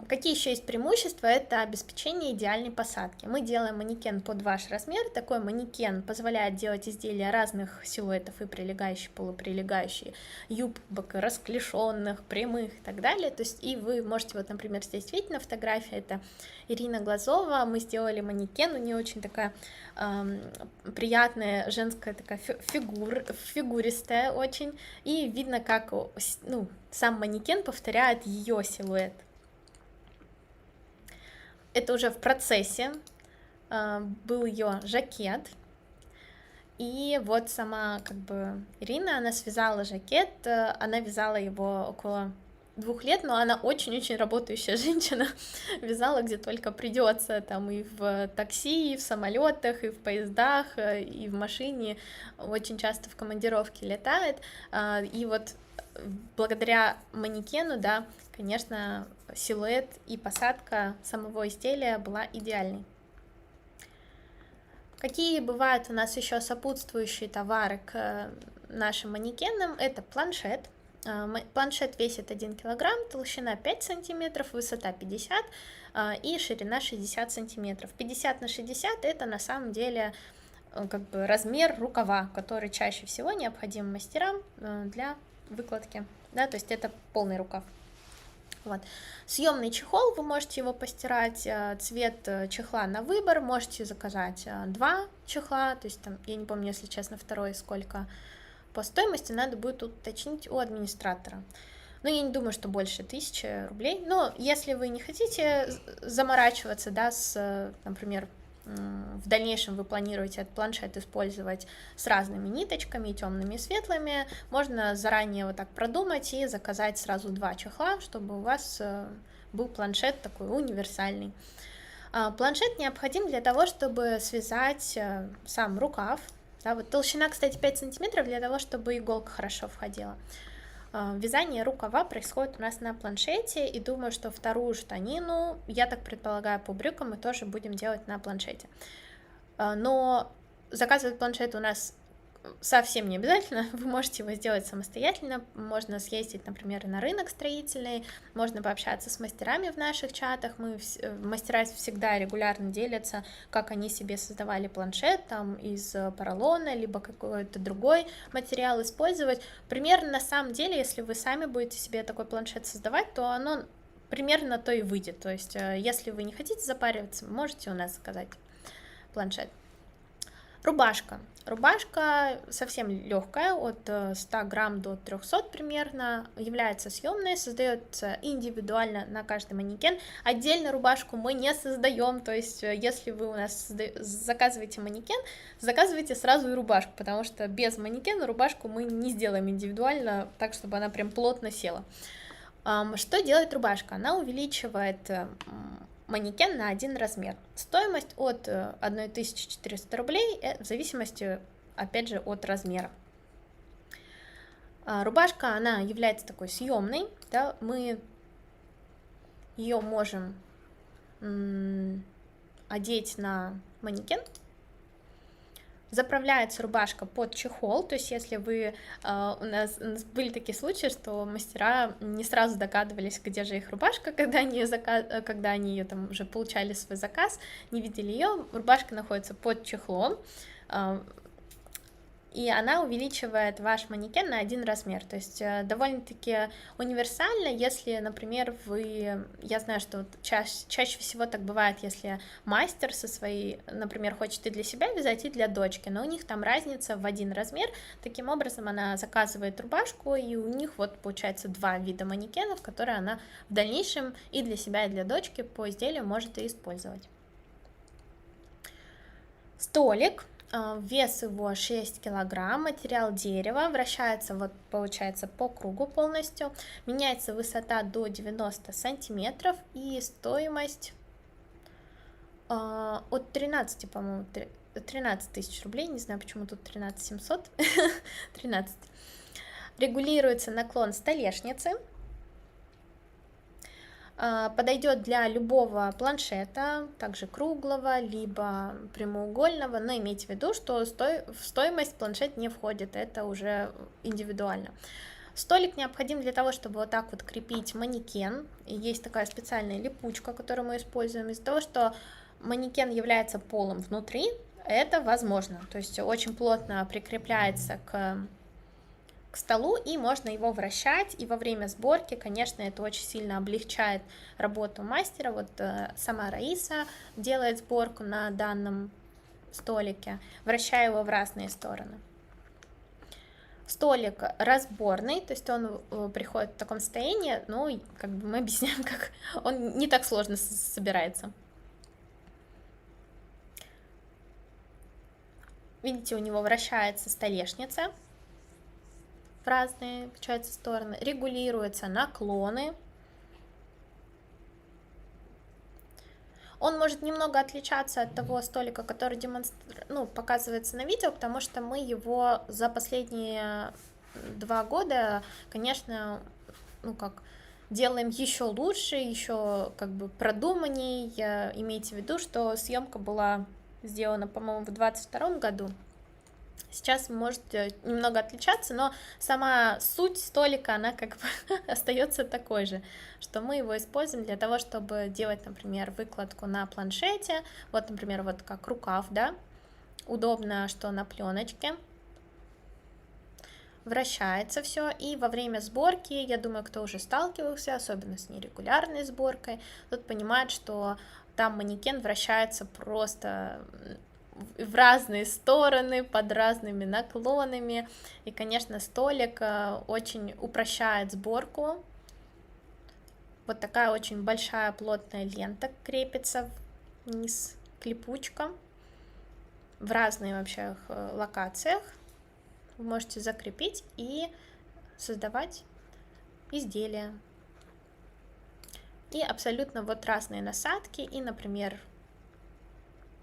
S1: Какие еще есть преимущества? Это обеспечение идеальной посадки. Мы делаем манекен под ваш размер. Такой манекен позволяет делать изделия разных силуэтов, и прилегающие, полуприлегающие, юбок, расклешенных, прямых и так далее. То есть и вы можете, вот, например, здесь видеть на фотографии, это Ирина Глазова. Мы сделали манекен, у нее очень такая приятная женская такая фигуристая очень. И видно, как, ну, сам манекен повторяет ее силуэт. Это уже в процессе был ее жакет. И вот сама как бы Ирина, она связала жакет, она вязала его около 2 лет, но она очень-очень работающая женщина, вязала где только придется, там и в такси, и в самолетах, и в поездах, и в машине, очень часто в командировке летает, и вот благодаря манекену, да, конечно, силуэт и посадка самого изделия была идеальной. Какие бывают у нас еще сопутствующие товары к нашим манекенам? Это планшет. Планшет весит 1 килограмм, толщина 5 сантиметров, высота 50 и ширина 60 сантиметров. 50 на 60 это на самом деле как бы размер рукава, который чаще всего необходим мастерам для выкладки, да, то есть это полный рукав. Вот. Съемный чехол, вы можете его постирать, цвет чехла на выбор, можете заказать 2 чехла, то есть там, я не помню, если честно, второй сколько по стоимости, надо будет уточнить у администратора. Но я не думаю, что больше 1000 рублей, но если вы не хотите заморачиваться, да, например, в дальнейшем вы планируете этот планшет использовать с разными ниточками, темными и светлыми, можно заранее вот так продумать и заказать сразу 2 чехла, чтобы у вас был планшет такой универсальный. Планшет необходим для того, чтобы связать сам рукав. Да, вот толщина, кстати, 5 сантиметров для того, чтобы иголка хорошо входила. Вязание рукава происходит у нас на планшете, и думаю, что вторую штанину, я так предполагаю, по брюкам мы тоже будем делать на планшете. Но заказывать планшет у нас совсем не обязательно, вы можете его сделать самостоятельно, можно съездить, например, на рынок строительный, можно пообщаться с мастерами в наших чатах, мастера всегда регулярно делятся, как они себе создавали планшет, там, из поролона, либо какой-то другой материал использовать. Примерно на самом деле, если вы сами будете себе такой планшет создавать, то оно примерно то и выйдет, то есть, если вы не хотите запариваться, можете у нас заказать планшет. Рубашка. Рубашка совсем легкая, от 100 грамм до 300 примерно, является съемной, создается индивидуально на каждый манекен. Отдельно рубашку мы не создаем, то есть если вы у нас заказываете манекен, заказывайте сразу и рубашку, потому что без манекена рубашку мы не сделаем индивидуально, так чтобы она прям плотно села. Что делает рубашка? Она увеличивает манекен на 1 размер. Стоимость от 1400 рублей в зависимости, опять же, от размера. Рубашка, она является такой съемной, да, мы ее можем одеть на манекен. Заправляется рубашка под чехол, то есть если вы, у нас были такие случаи, что мастера не сразу догадывались, где же их рубашка, когда они ее там уже получали свой заказ, не видели ее, рубашка находится под чехлом, и она увеличивает ваш манекен на 1 размер, то есть довольно-таки универсально, если, например, я знаю, что вот чаще всего так бывает, если мастер со своей, например, хочет и для себя вязать, и для дочки, но у них там разница в 1 размер, таким образом она заказывает рубашку, и у них вот получается 2 вида манекенов, которые она в дальнейшем и для себя, и для дочки по изделию может и использовать. Столик. Вес его 6 килограмм, материал дерево, вращается вот получается по кругу полностью, меняется высота до 90 сантиметров и стоимость от 13, по-моему, 13 тысяч рублей, не знаю почему тут 13 700, 13. Регулируется наклон столешницы. Подойдет для любого планшета, также круглого, либо прямоугольного, но имейте в виду, что в стоимость планшет не входит, это уже индивидуально. Столик необходим для того, чтобы вот так вот крепить манекен, есть такая специальная липучка, которую мы используем, из-за того, что манекен является полым внутри, это возможно, то есть очень плотно прикрепляется к столу, и можно его вращать, и во время сборки, конечно, это очень сильно облегчает работу мастера. Вот сама Раиса делает сборку на данном столике, вращая его в разные стороны. Столик разборный, то есть он приходит в таком состоянии, ну, как бы мы объясняем, как он не так сложно собирается. Видите, у него вращается столешница в разные, получается, стороны, регулируются наклоны. Он может немного отличаться от того столика, который показывается на видео, потому что мы его за последние 2 года, конечно, делаем еще лучше, еще как бы продуманней. Имейте в виду, что съемка была сделана, по-моему, в 2022 году. Сейчас может немного отличаться, но сама суть столика, она как бы остается такой же, что мы его используем для того, чтобы делать, например, выкладку на планшете. Вот, например, вот как рукав, да, удобно, что на пленочке. Вращается все, и во время сборки, я думаю, кто уже сталкивался, особенно с нерегулярной сборкой, тот понимает, что там манекен вращается просто в разные стороны, под разными наклонами, и, конечно, столик очень упрощает сборку. Вот такая очень большая плотная лента крепится вниз к липучкам в разных вообще локациях. Вы можете закрепить и создавать изделия. И абсолютно вот разные насадки, и, например,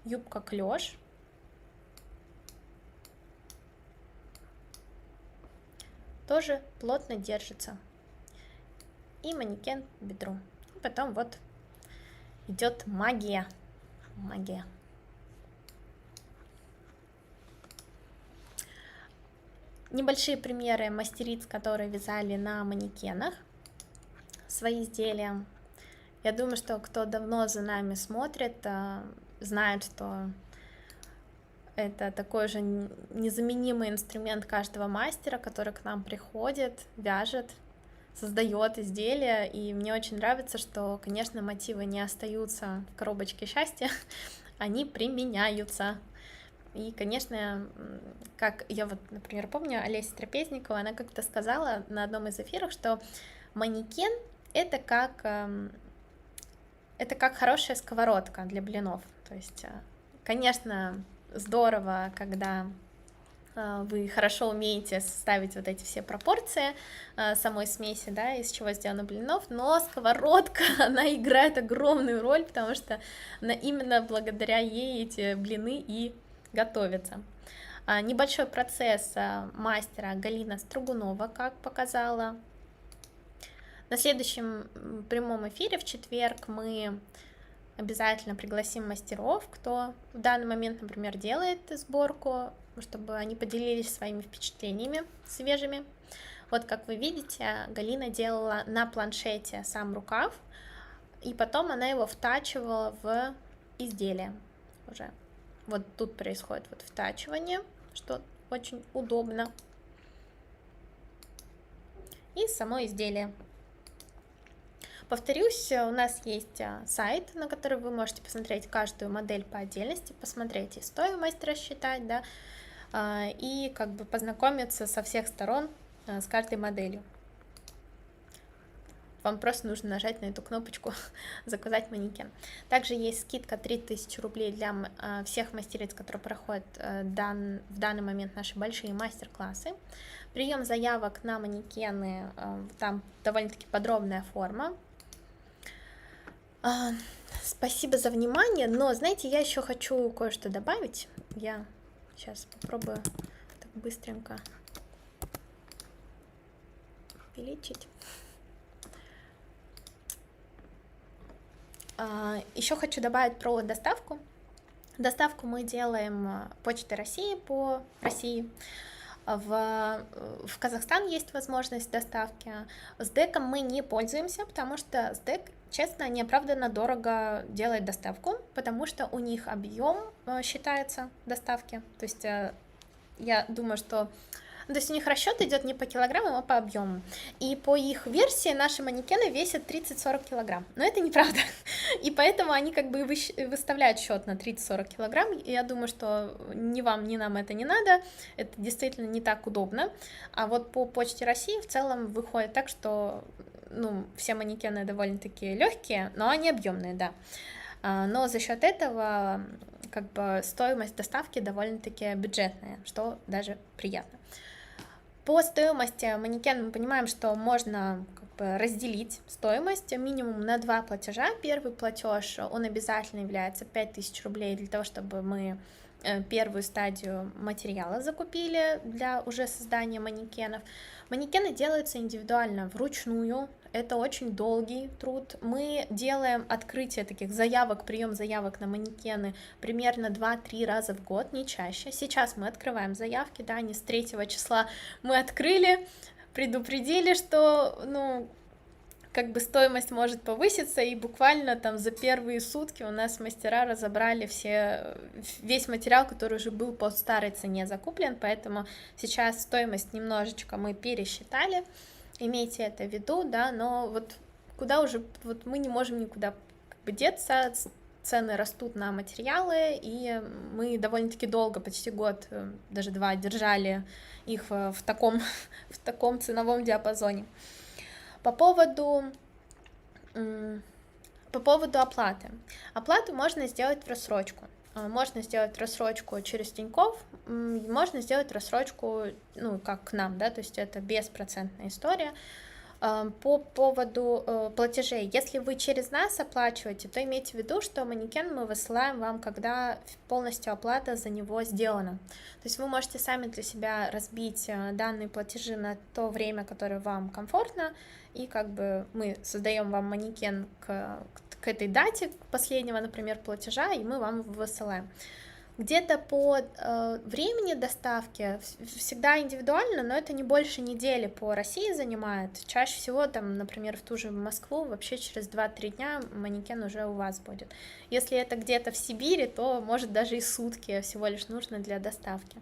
S1: юбка клеш. Тоже плотно держится. И манекен к бедру. И потом вот идет магия. Магия. Небольшие примеры мастериц, которые вязали на манекенах свои изделия. Я думаю, что кто давно за нами смотрит, знает, что это такой же незаменимый инструмент каждого мастера, который к нам приходит, вяжет, создает изделия. И мне очень нравится, что, конечно, мотивы не остаются в коробочке счастья, они применяются. И, конечно, как я вот, например, помню, Олеся Трапезникова, она как-то сказала на одном из эфиров, что манекен — это как хорошая сковородка для блинов. То есть, конечно, здорово, когда вы хорошо умеете составить вот эти все пропорции самой смеси, да, из чего сделаны блинов, но сковородка, она играет огромную роль, потому что именно благодаря ей эти блины и готовятся. Небольшой процесс мастера Галина Строгунова, как показала. На следующем прямом эфире в четверг мы обязательно пригласим мастеров, кто в данный момент, например, делает сборку, чтобы они поделились своими впечатлениями свежими. Вот как вы видите, Галина делала на планшете сам рукав, и потом она его втачивала в изделие уже. Вот тут происходит вот втачивание, что очень удобно. И само изделие. Повторюсь, у нас есть сайт, на который вы можете посмотреть каждую модель по отдельности, посмотреть и стоимость рассчитать, да, и как бы познакомиться со всех сторон с каждой моделью. Вам просто нужно нажать на эту кнопочку «Заказать манекен». Также есть скидка 3000 рублей для всех мастериц, которые проходят в данный момент наши большие мастер-классы. Прием заявок на манекены, там довольно-таки подробная форма. Спасибо за внимание, но, знаете, я еще хочу кое-что добавить. Я сейчас попробую так быстренько увеличить. Еще хочу добавить про доставку. Доставку мы делаем Почтой России по России. В Казахстан есть возможность доставки. СДЭКом мы не пользуемся, потому что СДЭК, честно, неоправданно дорого делает доставку, потому что у них объем считается доставки. То есть я думаю, что... То есть у них расчет идет не по килограммам, а по объему. И по их версии наши манекены весят 30-40 килограмм. Но это неправда. И поэтому они как бы выставляют счет на 30-40 килограмм. И я думаю, что ни вам, ни нам это не надо. Это действительно не так удобно. А вот по Почте России в целом выходит так, что все манекены довольно-таки легкие, но они объемные, да. Но за счет этого как бы стоимость доставки довольно-таки бюджетная, что даже приятно. По стоимости манекен мы понимаем, что можно как бы разделить стоимость минимум на 2 платежа. Первый платеж, он обязательно является 5000 рублей для того, чтобы мы первую стадию материала закупили для уже создания манекенов. Манекены делаются индивидуально, вручную. Это очень долгий труд. Мы делаем открытие таких заявок, прием заявок на манекены примерно 2-3 раза в год, не чаще. Сейчас мы открываем заявки, да, не с 3 числа мы открыли, предупредили, что, ну, как бы стоимость может повыситься, и буквально там за первые сутки у нас мастера разобрали весь материал, который уже был по старой цене закуплен, поэтому сейчас стоимость немножечко мы пересчитали, имейте это в виду, да, но вот куда уже, вот мы не можем никуда как бы деться, цены растут на материалы, и мы довольно-таки долго, почти год, даже 2, держали их в таком ценовом диапазоне. По поводу оплаты. Оплату можно сделать в рассрочку. Можно сделать рассрочку через Тинькофф, можно сделать рассрочку, ну, как к нам, да, то есть это беспроцентная история. По поводу платежей, если вы через нас оплачиваете, то имейте в виду, что манекен мы высылаем вам, когда полностью оплата за него сделана. То есть вы можете сами для себя разбить данные платежи на то время, которое вам комфортно, и как бы мы создаем вам манекен к этой дате последнего, например, платежа, и мы вам высылаем. Где-то по времени доставки всегда индивидуально, но это не больше недели по России занимает. Чаще всего, там, например, в ту же Москву вообще через 2-3 дня манекен уже у вас будет. Если это где-то в Сибири, то может даже и сутки всего лишь нужно для доставки.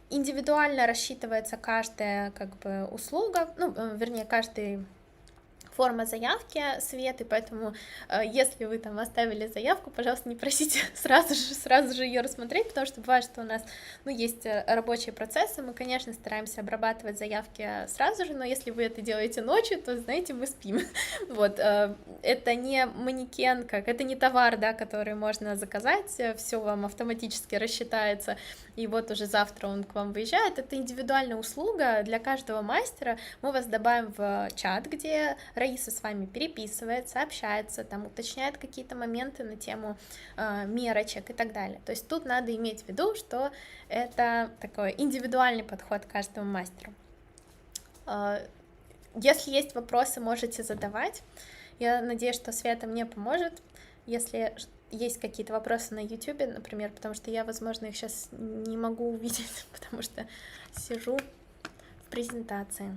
S1: Индивидуально рассчитывается каждая как бы услуга, ну, вернее, каждый форма заявки, Свет, и поэтому, если вы там оставили заявку, пожалуйста, не просите сразу же ее рассмотреть, потому что бывает, что у нас, ну, есть рабочие процессы, мы, конечно, стараемся обрабатывать заявки сразу же, но если вы это делаете ночью, то, знаете, мы спим, вот, это не манекен, это не товар, да, который можно заказать, все вам автоматически рассчитается, и вот уже завтра он к вам выезжает, это индивидуальная услуга для каждого мастера, мы вас добавим в чат, где Раиса с вами переписывается, общается, там уточняет какие-то моменты на тему мерочек и так далее. То есть тут надо иметь в виду, что это такой индивидуальный подход к каждому мастеру. Если есть вопросы, можете задавать. Я надеюсь, что Света мне поможет. Если есть какие-то вопросы на YouTube, например, потому что я, возможно, их сейчас не могу увидеть, потому что сижу в презентации.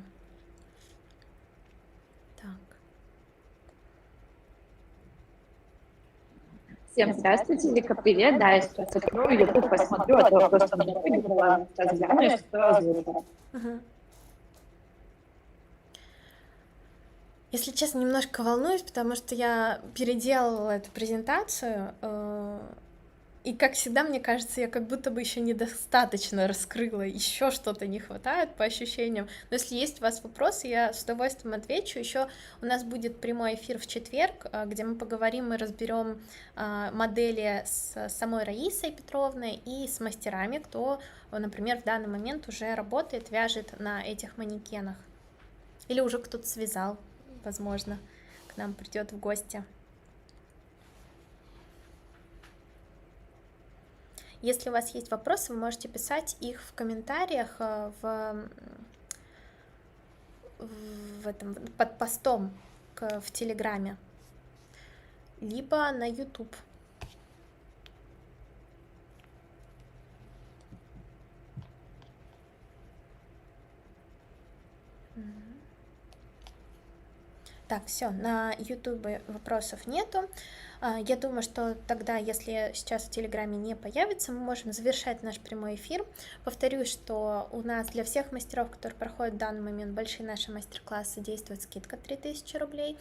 S2: Всем здравствуйте, Вика, привет. Да, я сейчас открою YouTube, посмотрю, а то просто на YouTube была, сейчас гляну, что озвучила.
S1: Если честно, немножко волнуюсь, потому что я переделала эту презентацию, и, как всегда, мне кажется, я как будто бы еще недостаточно раскрыла, еще что-то не хватает по ощущениям. Но если есть у вас вопросы, я с удовольствием отвечу. Еще у нас будет прямой эфир в четверг, где мы поговорим и разберем модели с самой Раисой Петровной и с мастерами, кто, например, в данный момент уже работает, вяжет на этих манекенах. Или уже кто-то связал, возможно, к нам придет в гости. Если у вас есть вопросы, вы можете писать их в комментариях под постом в Телеграме, либо на YouTube. Так, все, на YouTube вопросов нету. Я думаю, что тогда, если сейчас в Телеграме не появится, мы можем завершать наш прямой эфир. Повторюсь, что у нас для всех мастеров, которые проходят в данный момент большие наши мастер-классы, действует скидка 3000 рублей.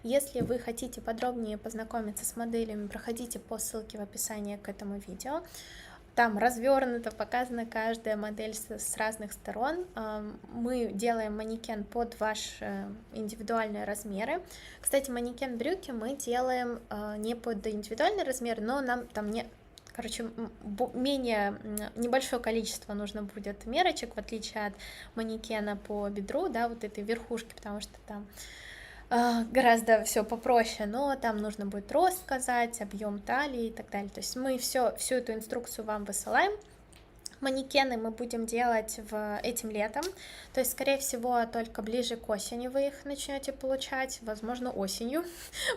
S1: Если вы хотите подробнее познакомиться с моделями, проходите по ссылке в описании к этому видео. Там развернуто, показана каждая модель с разных сторон. Мы делаем манекен под ваши индивидуальные размеры. Кстати, манекен-брюки мы делаем не под индивидуальный размер, но нам там не... Короче, небольшое количество нужно будет мерочек, в отличие от манекена по бедру, да, вот этой верхушки, потому что там гораздо все попроще, но там нужно будет рост сказать, объем талии и так далее. То есть мы всю эту инструкцию вам высылаем. Манекены мы будем делать этим летом, то есть, скорее всего, только ближе к осени вы их начнете получать, возможно, осенью,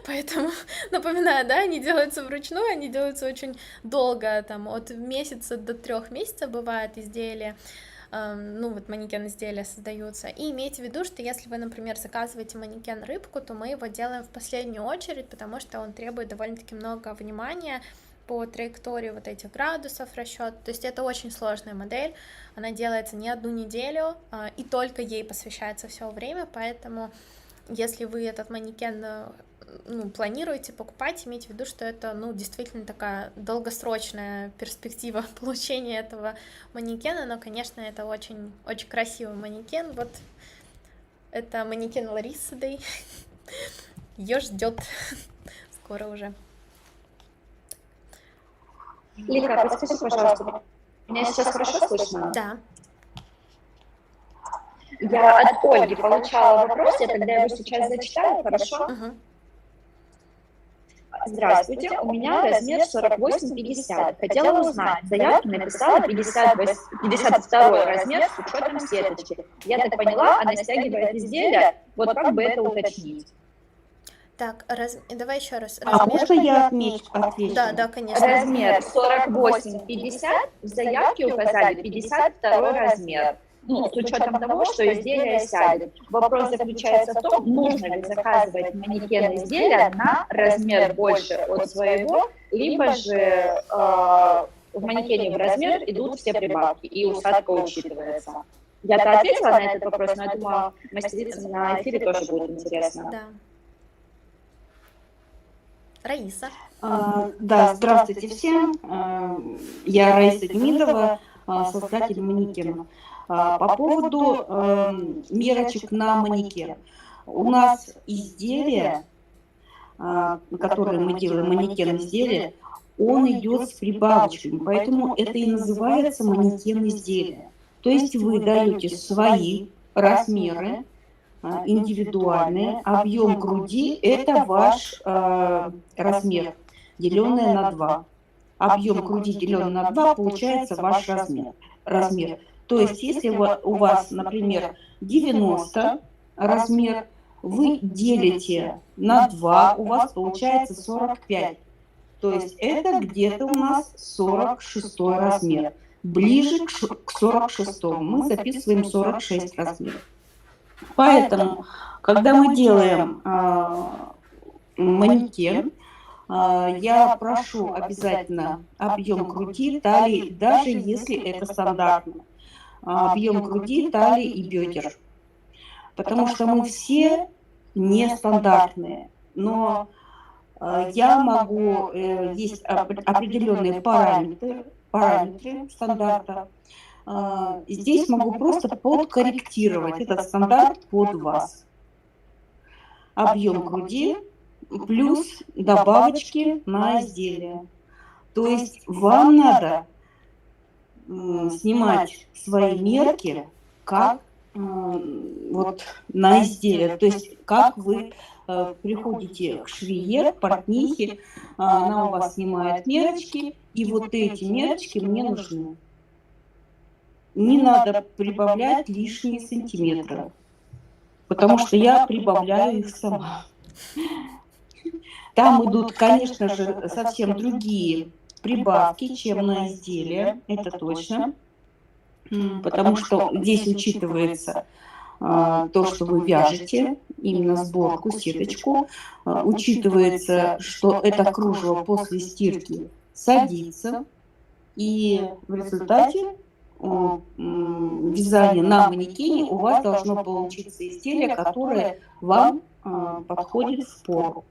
S1: поэтому, напоминаю, да, они делаются вручную, они делаются очень долго, там, от месяца до 3 месяцев бывает изделия, ну, вот манекен изделия создаются, и имейте в виду, что если вы, например, заказываете манекен рыбку, то мы его делаем в последнюю очередь, потому что он требует довольно-таки много внимания по траектории вот этих градусов расчет, то есть это очень сложная модель, она делается не 1 неделю, и только ей посвящается все время, поэтому если вы этот манекен планируете покупать, имейте в виду, что это действительно такая долгосрочная перспектива получения этого манекена, но, конечно, это очень, очень красивый манекен, вот это манекен Ларисы Дэй, ее ждет скоро уже.
S2: Лика, подскажи, пожалуйста, меня сейчас хорошо слышно?
S1: Да.
S2: Я от Ольги получала вопрос, я тогда его сейчас зачитаю, хорошо?
S1: Угу.
S2: Здравствуйте, у меня размер 48-50. Хотела узнать, в заявке написала 52 размер с учетом сеточки. Я так поняла, она стягивает изделие, вот как бы это уточнить?
S1: Так, давай еще раз.
S3: А можно я отвечу?
S1: Да, конечно.
S2: Размер 48-50, в заявке указали 52 размер. Ну, с учетом того, что изделие сядет. Вопрос заключается в том, нужно ли заказывать манекен изделия на размер больше от своего, либо же в манекене в размер идут все прибавки, и усадка учитывается. Я-то ответила на этот вопрос, но я думаю, мастерицам на эфире тоже будет интересно.
S1: Да. Раиса.
S3: Да, здравствуйте всем. Я Раиса Демидова, создатель манекена. По поводу мерочек на манекен. У нас изделие, которое мы делаем, манекен изделия, он идет с прибавочками, поэтому это и называется манекен изделия. То есть вы даете свои размеры, индивидуальные, объем груди – это ваш размер, деленное на 2. Объем груди, деленный на 2, получается ваш размер. То есть, если у вас, например, 90 размер, вы делите на 2, у вас получается 45. То есть, это где-то у нас 46 размер. Ближе к 46. Мы записываем 46 размеров. Поэтому, когда мы делаем манекен, я прошу обязательно объем груди, талии, даже если это стандартно. Объем груди, талии и бедер. Потому что мы все нестандартные. Но я могу, есть определенные параметры стандарта. Здесь могу просто подкорректировать этот стандарт под вас. Объем груди плюс добавочки на изделие. То есть вам надо снимать свои мерки как вот на изделие. То есть как вы приходите к швее, к портнихе, она у вас снимает мерочки, и вот эти мерочки мне нужны. Не надо прибавлять лишние сантиметры, потому что я прибавляю их сама. Там идут, конечно же, совсем другие прибавки, чем на изделие, это точно, потому что здесь учитывается то, что вы вяжете, именно сборку, сеточку, учитывается, что это кружево после стирки садится, и в результате вязания на манекене у вас должно получиться изделие, которое вам подходит в пору.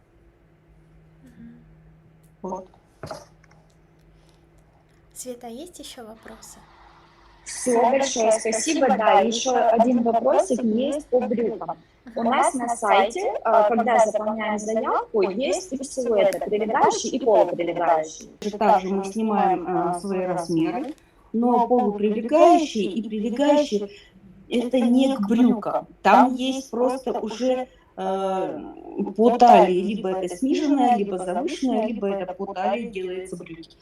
S3: Вот.
S1: Света, есть еще вопросы?
S2: Все, большое спасибо. Да, еще один вопросик есть по брюкам. У нас на сайте, когда заполняем заявку, есть тип силуэта, прилегающий и полуприлегающий.
S3: Также мы снимаем свои размеры, но полуприлегающие и прилегающие это не к брюкам. Там есть просто уже по талии, либо это сниженная, либо завышенная, либо это по талии делается брюки.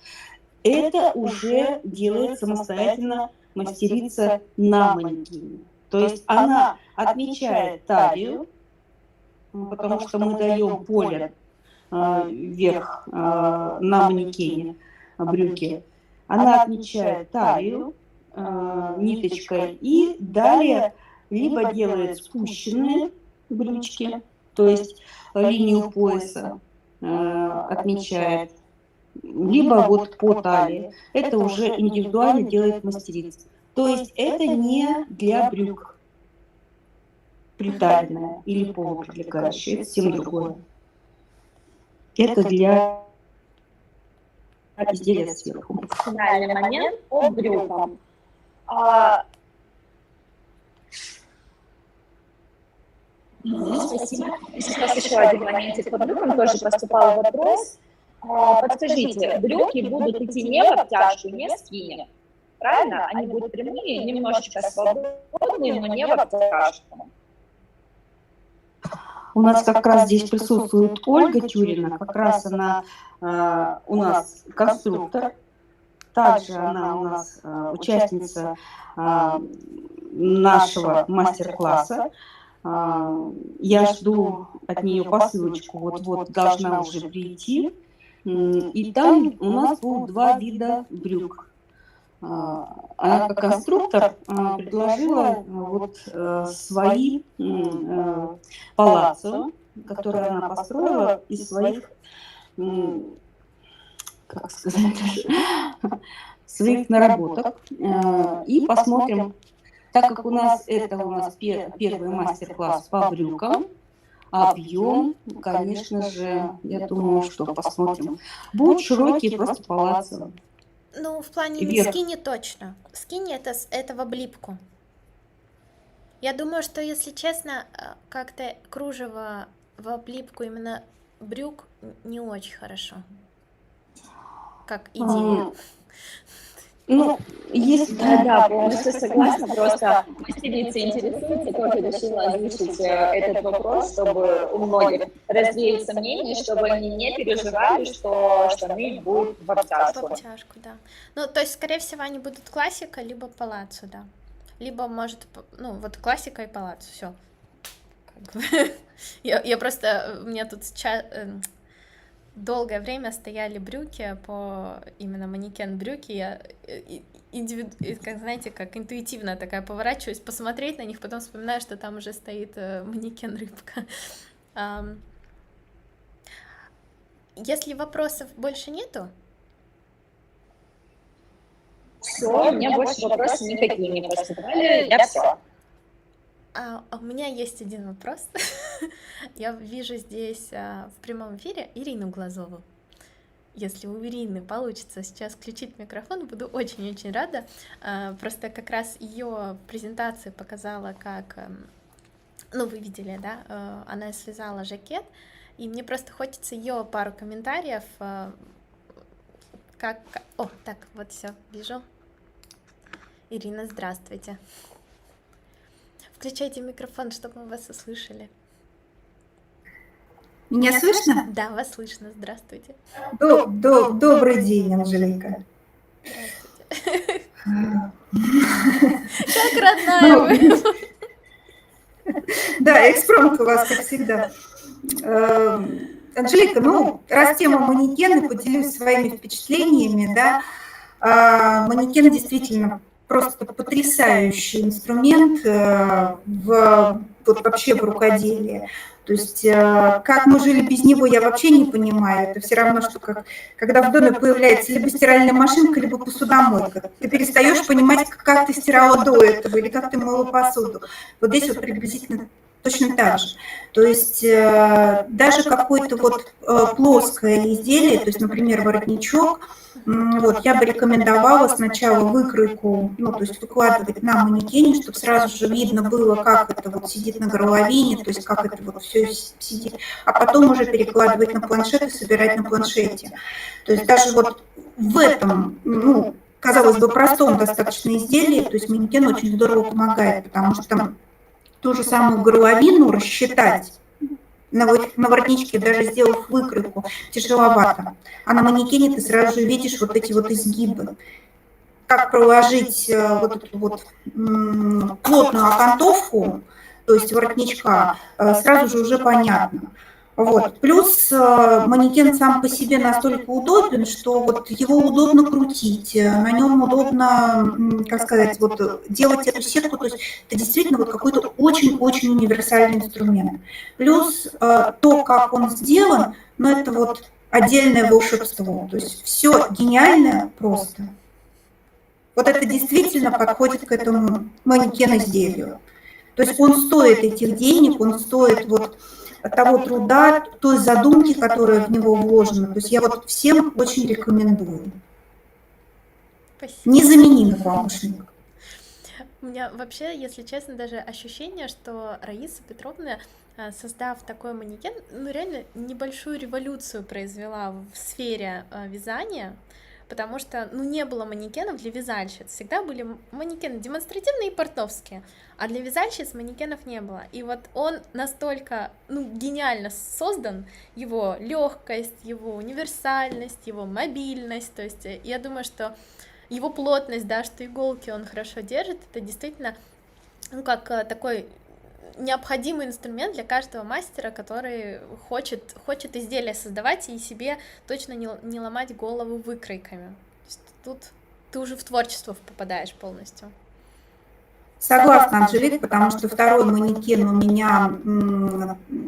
S3: Это уже делает самостоятельно мастерица на манекене. То есть она отмечает талию, потому что мы даем поле вверх на манекене брюки. Она отмечает талию ниточкой и далее либо делает спущенные брючки, то есть линию пояса отмечает, либо вот по талии. Это уже индивидуально делает мастерица. То есть это не для брюк приталенное или полуприлегающее, это совсем другое. Это для изделия сверху.
S2: Финальный момент по брюкам. Спасибо. Сейчас еще один моментик по брюкам тоже поступал вопрос. Подскажите, брюки будут идти не в обтяжку, не в скине, правильно? Они будут прямые, немножечко свободные, но не в обтяжку.
S3: У нас как раз здесь присутствует Ольга Тюрина, как раз она у нас конструктор, также она у нас участница нашего мастер-класса. Я жду от нее посылочку, вот-вот должна уже прийти. И там у нас будут два вида брюк. Она как конструктор предложила вот свои палаццо, которые она построила из своих, как сказать, своих наработок. И посмотрим, так как у нас первый мастер-класс по брюкам, объем, конечно же, я думаю, что посмотрим. Будут широкие просто палаццо.
S1: Ну, в плане
S3: Вверх.
S1: скини точно. Скини это в облипку. Я думаю, что, если честно, как-то кружево в облипку именно брюк не очень хорошо. Как идея.
S3: Ну, если...
S2: Да, полностью согласна, просто мастерица интересуется, тоже решила озвучить этот вопрос, чтобы у многих развеять сомнения, чтобы они не переживали, что штаны будут в
S1: В
S2: обтяжку.
S1: обтяжку, да. Ну, то есть, скорее всего, они будут классика, либо палаццо, да. Либо, может, ну, вот классика и палаццо, все. Я просто, у меня тут долгое время стояли брюки по именно манекен брюки. Я как, знаете, как интуитивно такая поворачиваюсь, посмотреть на них, потом вспоминаю, что там уже стоит манекен рыбка. Если вопросов больше нету,
S2: Все, у меня больше вопросов никакие не поступали, я все.
S1: у меня есть один вопрос. Я вижу здесь в прямом эфире Ирину Глазову. Если у Ирины получится сейчас включить микрофон, буду очень-очень рада. Просто как раз ее презентация показала, как, ну, вы видели, да, она связала жакет, и мне просто хочется ее пару комментариев, как... О, так, вот все, вижу. Ирина, здравствуйте. Включайте микрофон, чтобы мы вас услышали.
S4: Меня слышно?
S1: Да, вас слышно. Здравствуйте.
S4: Добрый день, Анжелика.
S1: Здравствуйте. Как родная вы.
S4: Да, экспромт у вас, как всегда. Анжелика, ну, раз тема манекена, поделюсь своими впечатлениями, да. Манекен действительно просто потрясающий инструмент вот вообще в рукоделии. То есть как мы жили без него, я вообще не понимаю. Это все равно, что когда в доме появляется либо стиральная машинка, либо посудомойка. Ты перестаешь понимать, как ты стирала до этого или как ты мыла посуду. Вот здесь вот приблизительно точно так же. То есть даже какое-то вот плоское изделие, то есть, например, воротничок, Вот, я бы рекомендовала сначала выкройку, ну, то есть выкладывать на манекене, чтобы сразу же видно было, как это вот сидит на горловине, то есть как это вот все сидит, а потом уже перекладывать на планшет и собирать на планшете. То есть даже вот в этом, ну, казалось бы, простом достаточно изделии, то есть манекен очень здорово помогает, потому что там ту же самую горловину рассчитать на воротничке, даже сделав выкройку, тяжеловато. А на манекене ты сразу же видишь вот эти вот изгибы. Как проложить вот эту вот плотную окантовку, то есть воротничка, сразу же уже понятно. Вот. Плюс манекен сам по себе настолько удобен, что вот его удобно крутить, на нем удобно, как сказать, вот делать эту сетку, то есть это действительно вот какой-то очень-очень универсальный инструмент. Плюс то, как он сделан, ну это вот отдельное волшебство, то есть все гениальное просто. Вот это действительно подходит к этому манекен-изделию. То есть он стоит этих денег, он стоит вот того труда, той задумки, которая в него вложена. То есть я вот всем очень рекомендую.
S1: Спасибо.
S4: Незаменимый помощник.
S1: У меня вообще, если честно, даже ощущение, что Раиса Петровна, создав такой манекен, ну реально небольшую революцию произвела в сфере вязания, потому что, ну, не было манекенов для вязальщиц, всегда были манекены демонстративные и портновские, а для вязальщиц манекенов не было. И вот он настолько, ну, гениально создан, его легкость, его универсальность, его мобильность, то есть я думаю, что его плотность, да, что иголки он хорошо держит, это действительно, ну, как такой необходимый инструмент для каждого мастера, который хочет изделия создавать и себе точно не ломать голову выкройками. То есть тут ты уже в творчество попадаешь полностью.
S4: Согласна, Анжелика, потому что второй манекен у меня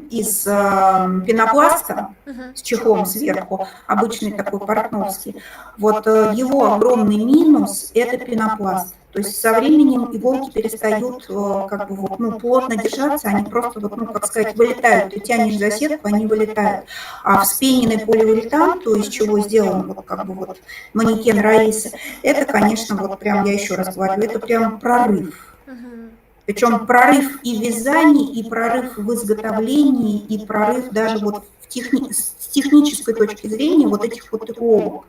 S4: из пенопласта с чехлом сверху, обычный такой портновский. Вот его огромный минус – это пенопласт. То есть со временем иголки перестают как бы вот, ну, плотно держаться, они просто, вот, ну, как сказать, вылетают. Ты тянешь за сетку, они вылетают. А вспененный поливуретан, то из чего сделан вот, как бы вот манекен Раисы, это, конечно, вот прям, я еще раз говорю, это прям прорыв. Причем прорыв и в вязании, и прорыв в изготовлении, и прорыв даже вот с технической точки зрения вот этих вот иголок.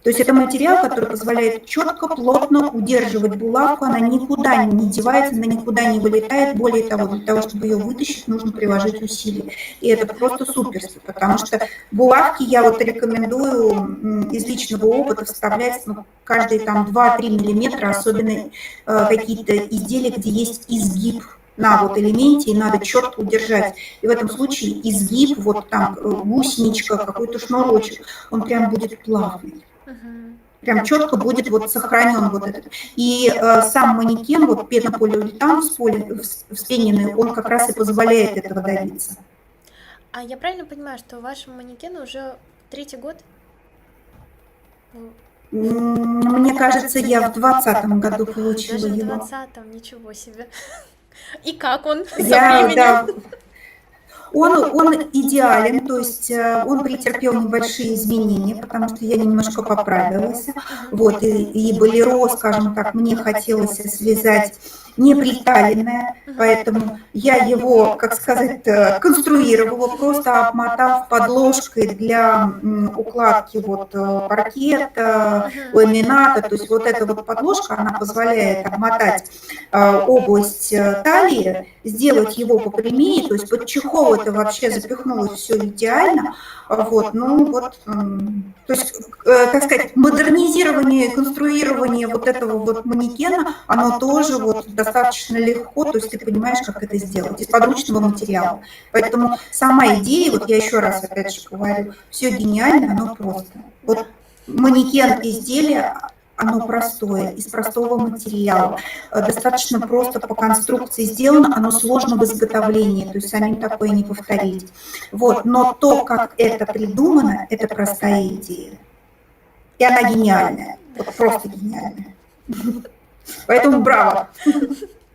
S4: То есть это материал, который позволяет четко, плотно удерживать булавку, она никуда не девается, она никуда не вылетает. Более того, для того, чтобы ее вытащить, нужно приложить усилия. И это просто суперски, потому что булавки я вот рекомендую из личного опыта вставлять каждые там 2-3 миллиметра, особенно какие-то изделия, где есть изгиб на вот элементе, и надо четко удержать. И в этом случае изгиб, вот там гусеничка, какой-то шнурочек, он прям будет плавный. Прям четко будет вот сохранен вот этот. И сам манекен, вот пенополиуретан вспененный, он как раз и позволяет этого добиться.
S1: А я правильно понимаю, что вашему манекену уже 3-й год?
S4: Мне кажется, я в 2020 году получила
S1: Даже
S4: его.
S1: в 2020-м, ничего себе. И как он со
S4: Да.
S1: временем?
S4: Он идеален, то есть он претерпел небольшие изменения, потому что я немножко поправилась. Вот, и болеро, скажем так, мне хотелось связать неприталенное, поэтому я его, как сказать, конструировала, просто обмотав подложкой для укладки вот паркета, ламината. То есть вот эта вот подложка, она позволяет обмотать область талии, сделать его попрямее, то есть под чехол это вообще запихнулось все идеально. Вот, ну вот, то есть, как сказать, модернизирование, конструирование вот этого вот манекена, оно тоже вот достаточно легко, то есть ты понимаешь, как это сделать из подручного материала. Поэтому сама идея, вот я еще раз опять же говорю, все гениально, оно просто. Вот манекен изделия, оно простое, из простого материала, достаточно просто по конструкции сделано, оно сложно в изготовлении, то есть самим такое не повторить. Вот, но то, как это придумано, это простая идея. И она гениальная, вот просто гениальная. Поэтому браво!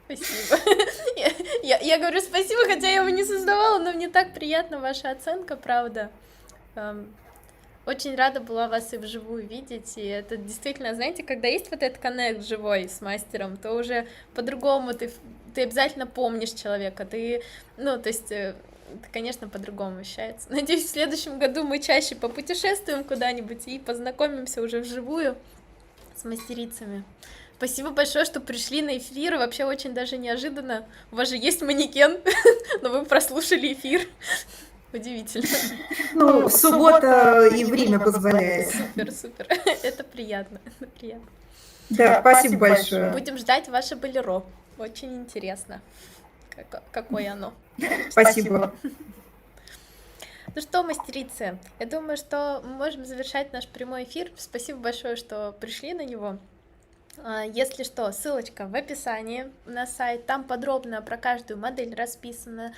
S1: Спасибо. Я говорю спасибо, хотя я его не создавала, но мне так приятна ваша оценка, правда. Очень рада была вас и вживую видеть, и это действительно, знаете, когда есть вот этот коннект живой с мастером, то уже по-другому ты обязательно помнишь человека, ты, ну, то есть, это, конечно, по-другому ощущается. Надеюсь, в следующем году мы чаще попутешествуем куда-нибудь и познакомимся уже вживую с мастерицами. Спасибо большое, что пришли на эфир, вообще очень даже неожиданно. У вас же есть манекен, но вы прослушали эфир. Удивительно.
S4: Ну, суббота и время позволяет.
S1: Супер, супер. Это приятно, это приятно.
S4: Да, спасибо большое.
S1: Будем ждать ваше болеро. Очень интересно, какое оно.
S4: Спасибо.
S1: Ну что, мастерицы, я думаю, что мы можем завершать наш прямой эфир. Спасибо большое, что пришли на него. Если что, ссылочка в описании на сайт, там подробно про каждую модель расписано,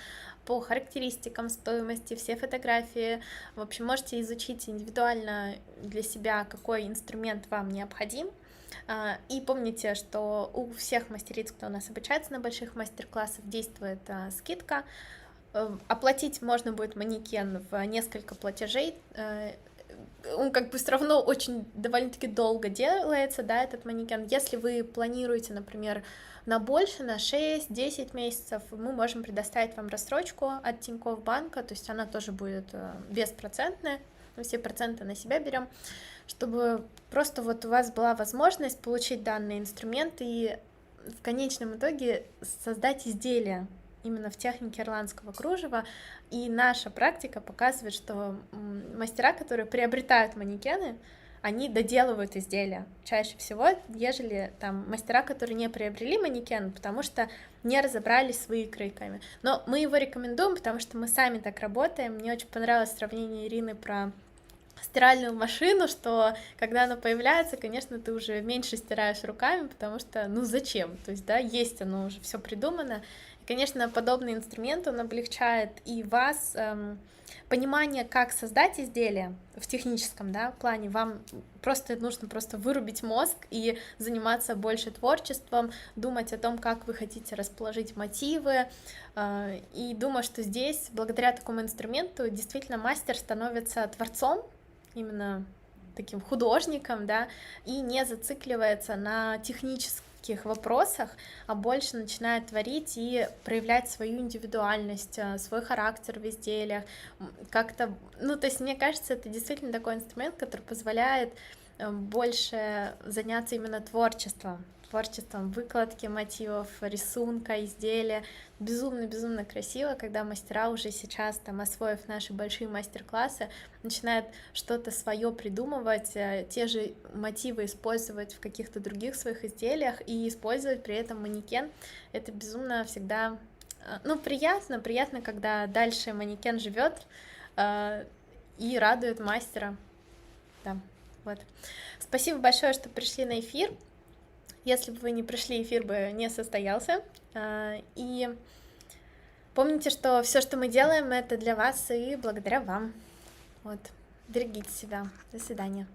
S1: по характеристикам, стоимости, все фотографии. В общем, можете изучить индивидуально для себя, какой инструмент вам необходим. И помните, что у всех мастериц, кто у нас обучается на больших мастер-классах, действует скидка. Оплатить можно будет манекен в несколько платежей. Он как бы все равно очень довольно-таки долго делается, да, этот манекен. Если вы планируете, например, на больше, на 6-10 месяцев, мы можем предоставить вам рассрочку от Тинькофф банка, то есть она тоже будет беспроцентная, мы все проценты на себя берем, чтобы просто вот у вас была возможность получить данный инструмент и в конечном итоге создать изделие именно в технике ирландского кружева. И наша практика показывает, что мастера, которые приобретают манекены, они доделывают изделия чаще всего, ежели там мастера, которые не приобрели манекен, потому что не разобрались с выкройками. Но мы его рекомендуем, потому что мы сами так работаем. Мне очень понравилось сравнение Ирины про стиральную машину, что когда она появляется, конечно, ты уже меньше стираешь руками, потому что, ну зачем? То есть, да, есть оно уже все придумано. И, конечно, подобный инструмент, он облегчает и вас, понимание, как создать изделие в техническом, да, плане. Вам просто нужно вырубить мозг и заниматься больше творчеством, думать о том, как вы хотите расположить мотивы. И думаю, что здесь, благодаря такому инструменту, действительно мастер становится творцом, именно таким художником, да, и не зацикливается на технических вопросах, а больше начинает творить и проявлять свою индивидуальность, свой характер в изделиях, как-то, ну, то есть, мне кажется, это действительно такой инструмент, который позволяет больше заняться именно творчеством выкладки мотивов, рисунка, изделия. Безумно красиво, когда мастера уже сейчас, там, освоив наши большие мастер-классы, начинают что-то свое придумывать, те же мотивы использовать в каких-то других своих изделиях и использовать при этом манекен. Это безумно всегда, ну, приятно, когда дальше манекен живет и радует мастера. Да, вот. Спасибо большое, что пришли на эфир. Если бы вы не пришли, эфир бы не состоялся. И помните, что все, что мы делаем, это для вас и благодаря вам. Вот. Берегите себя. До свидания.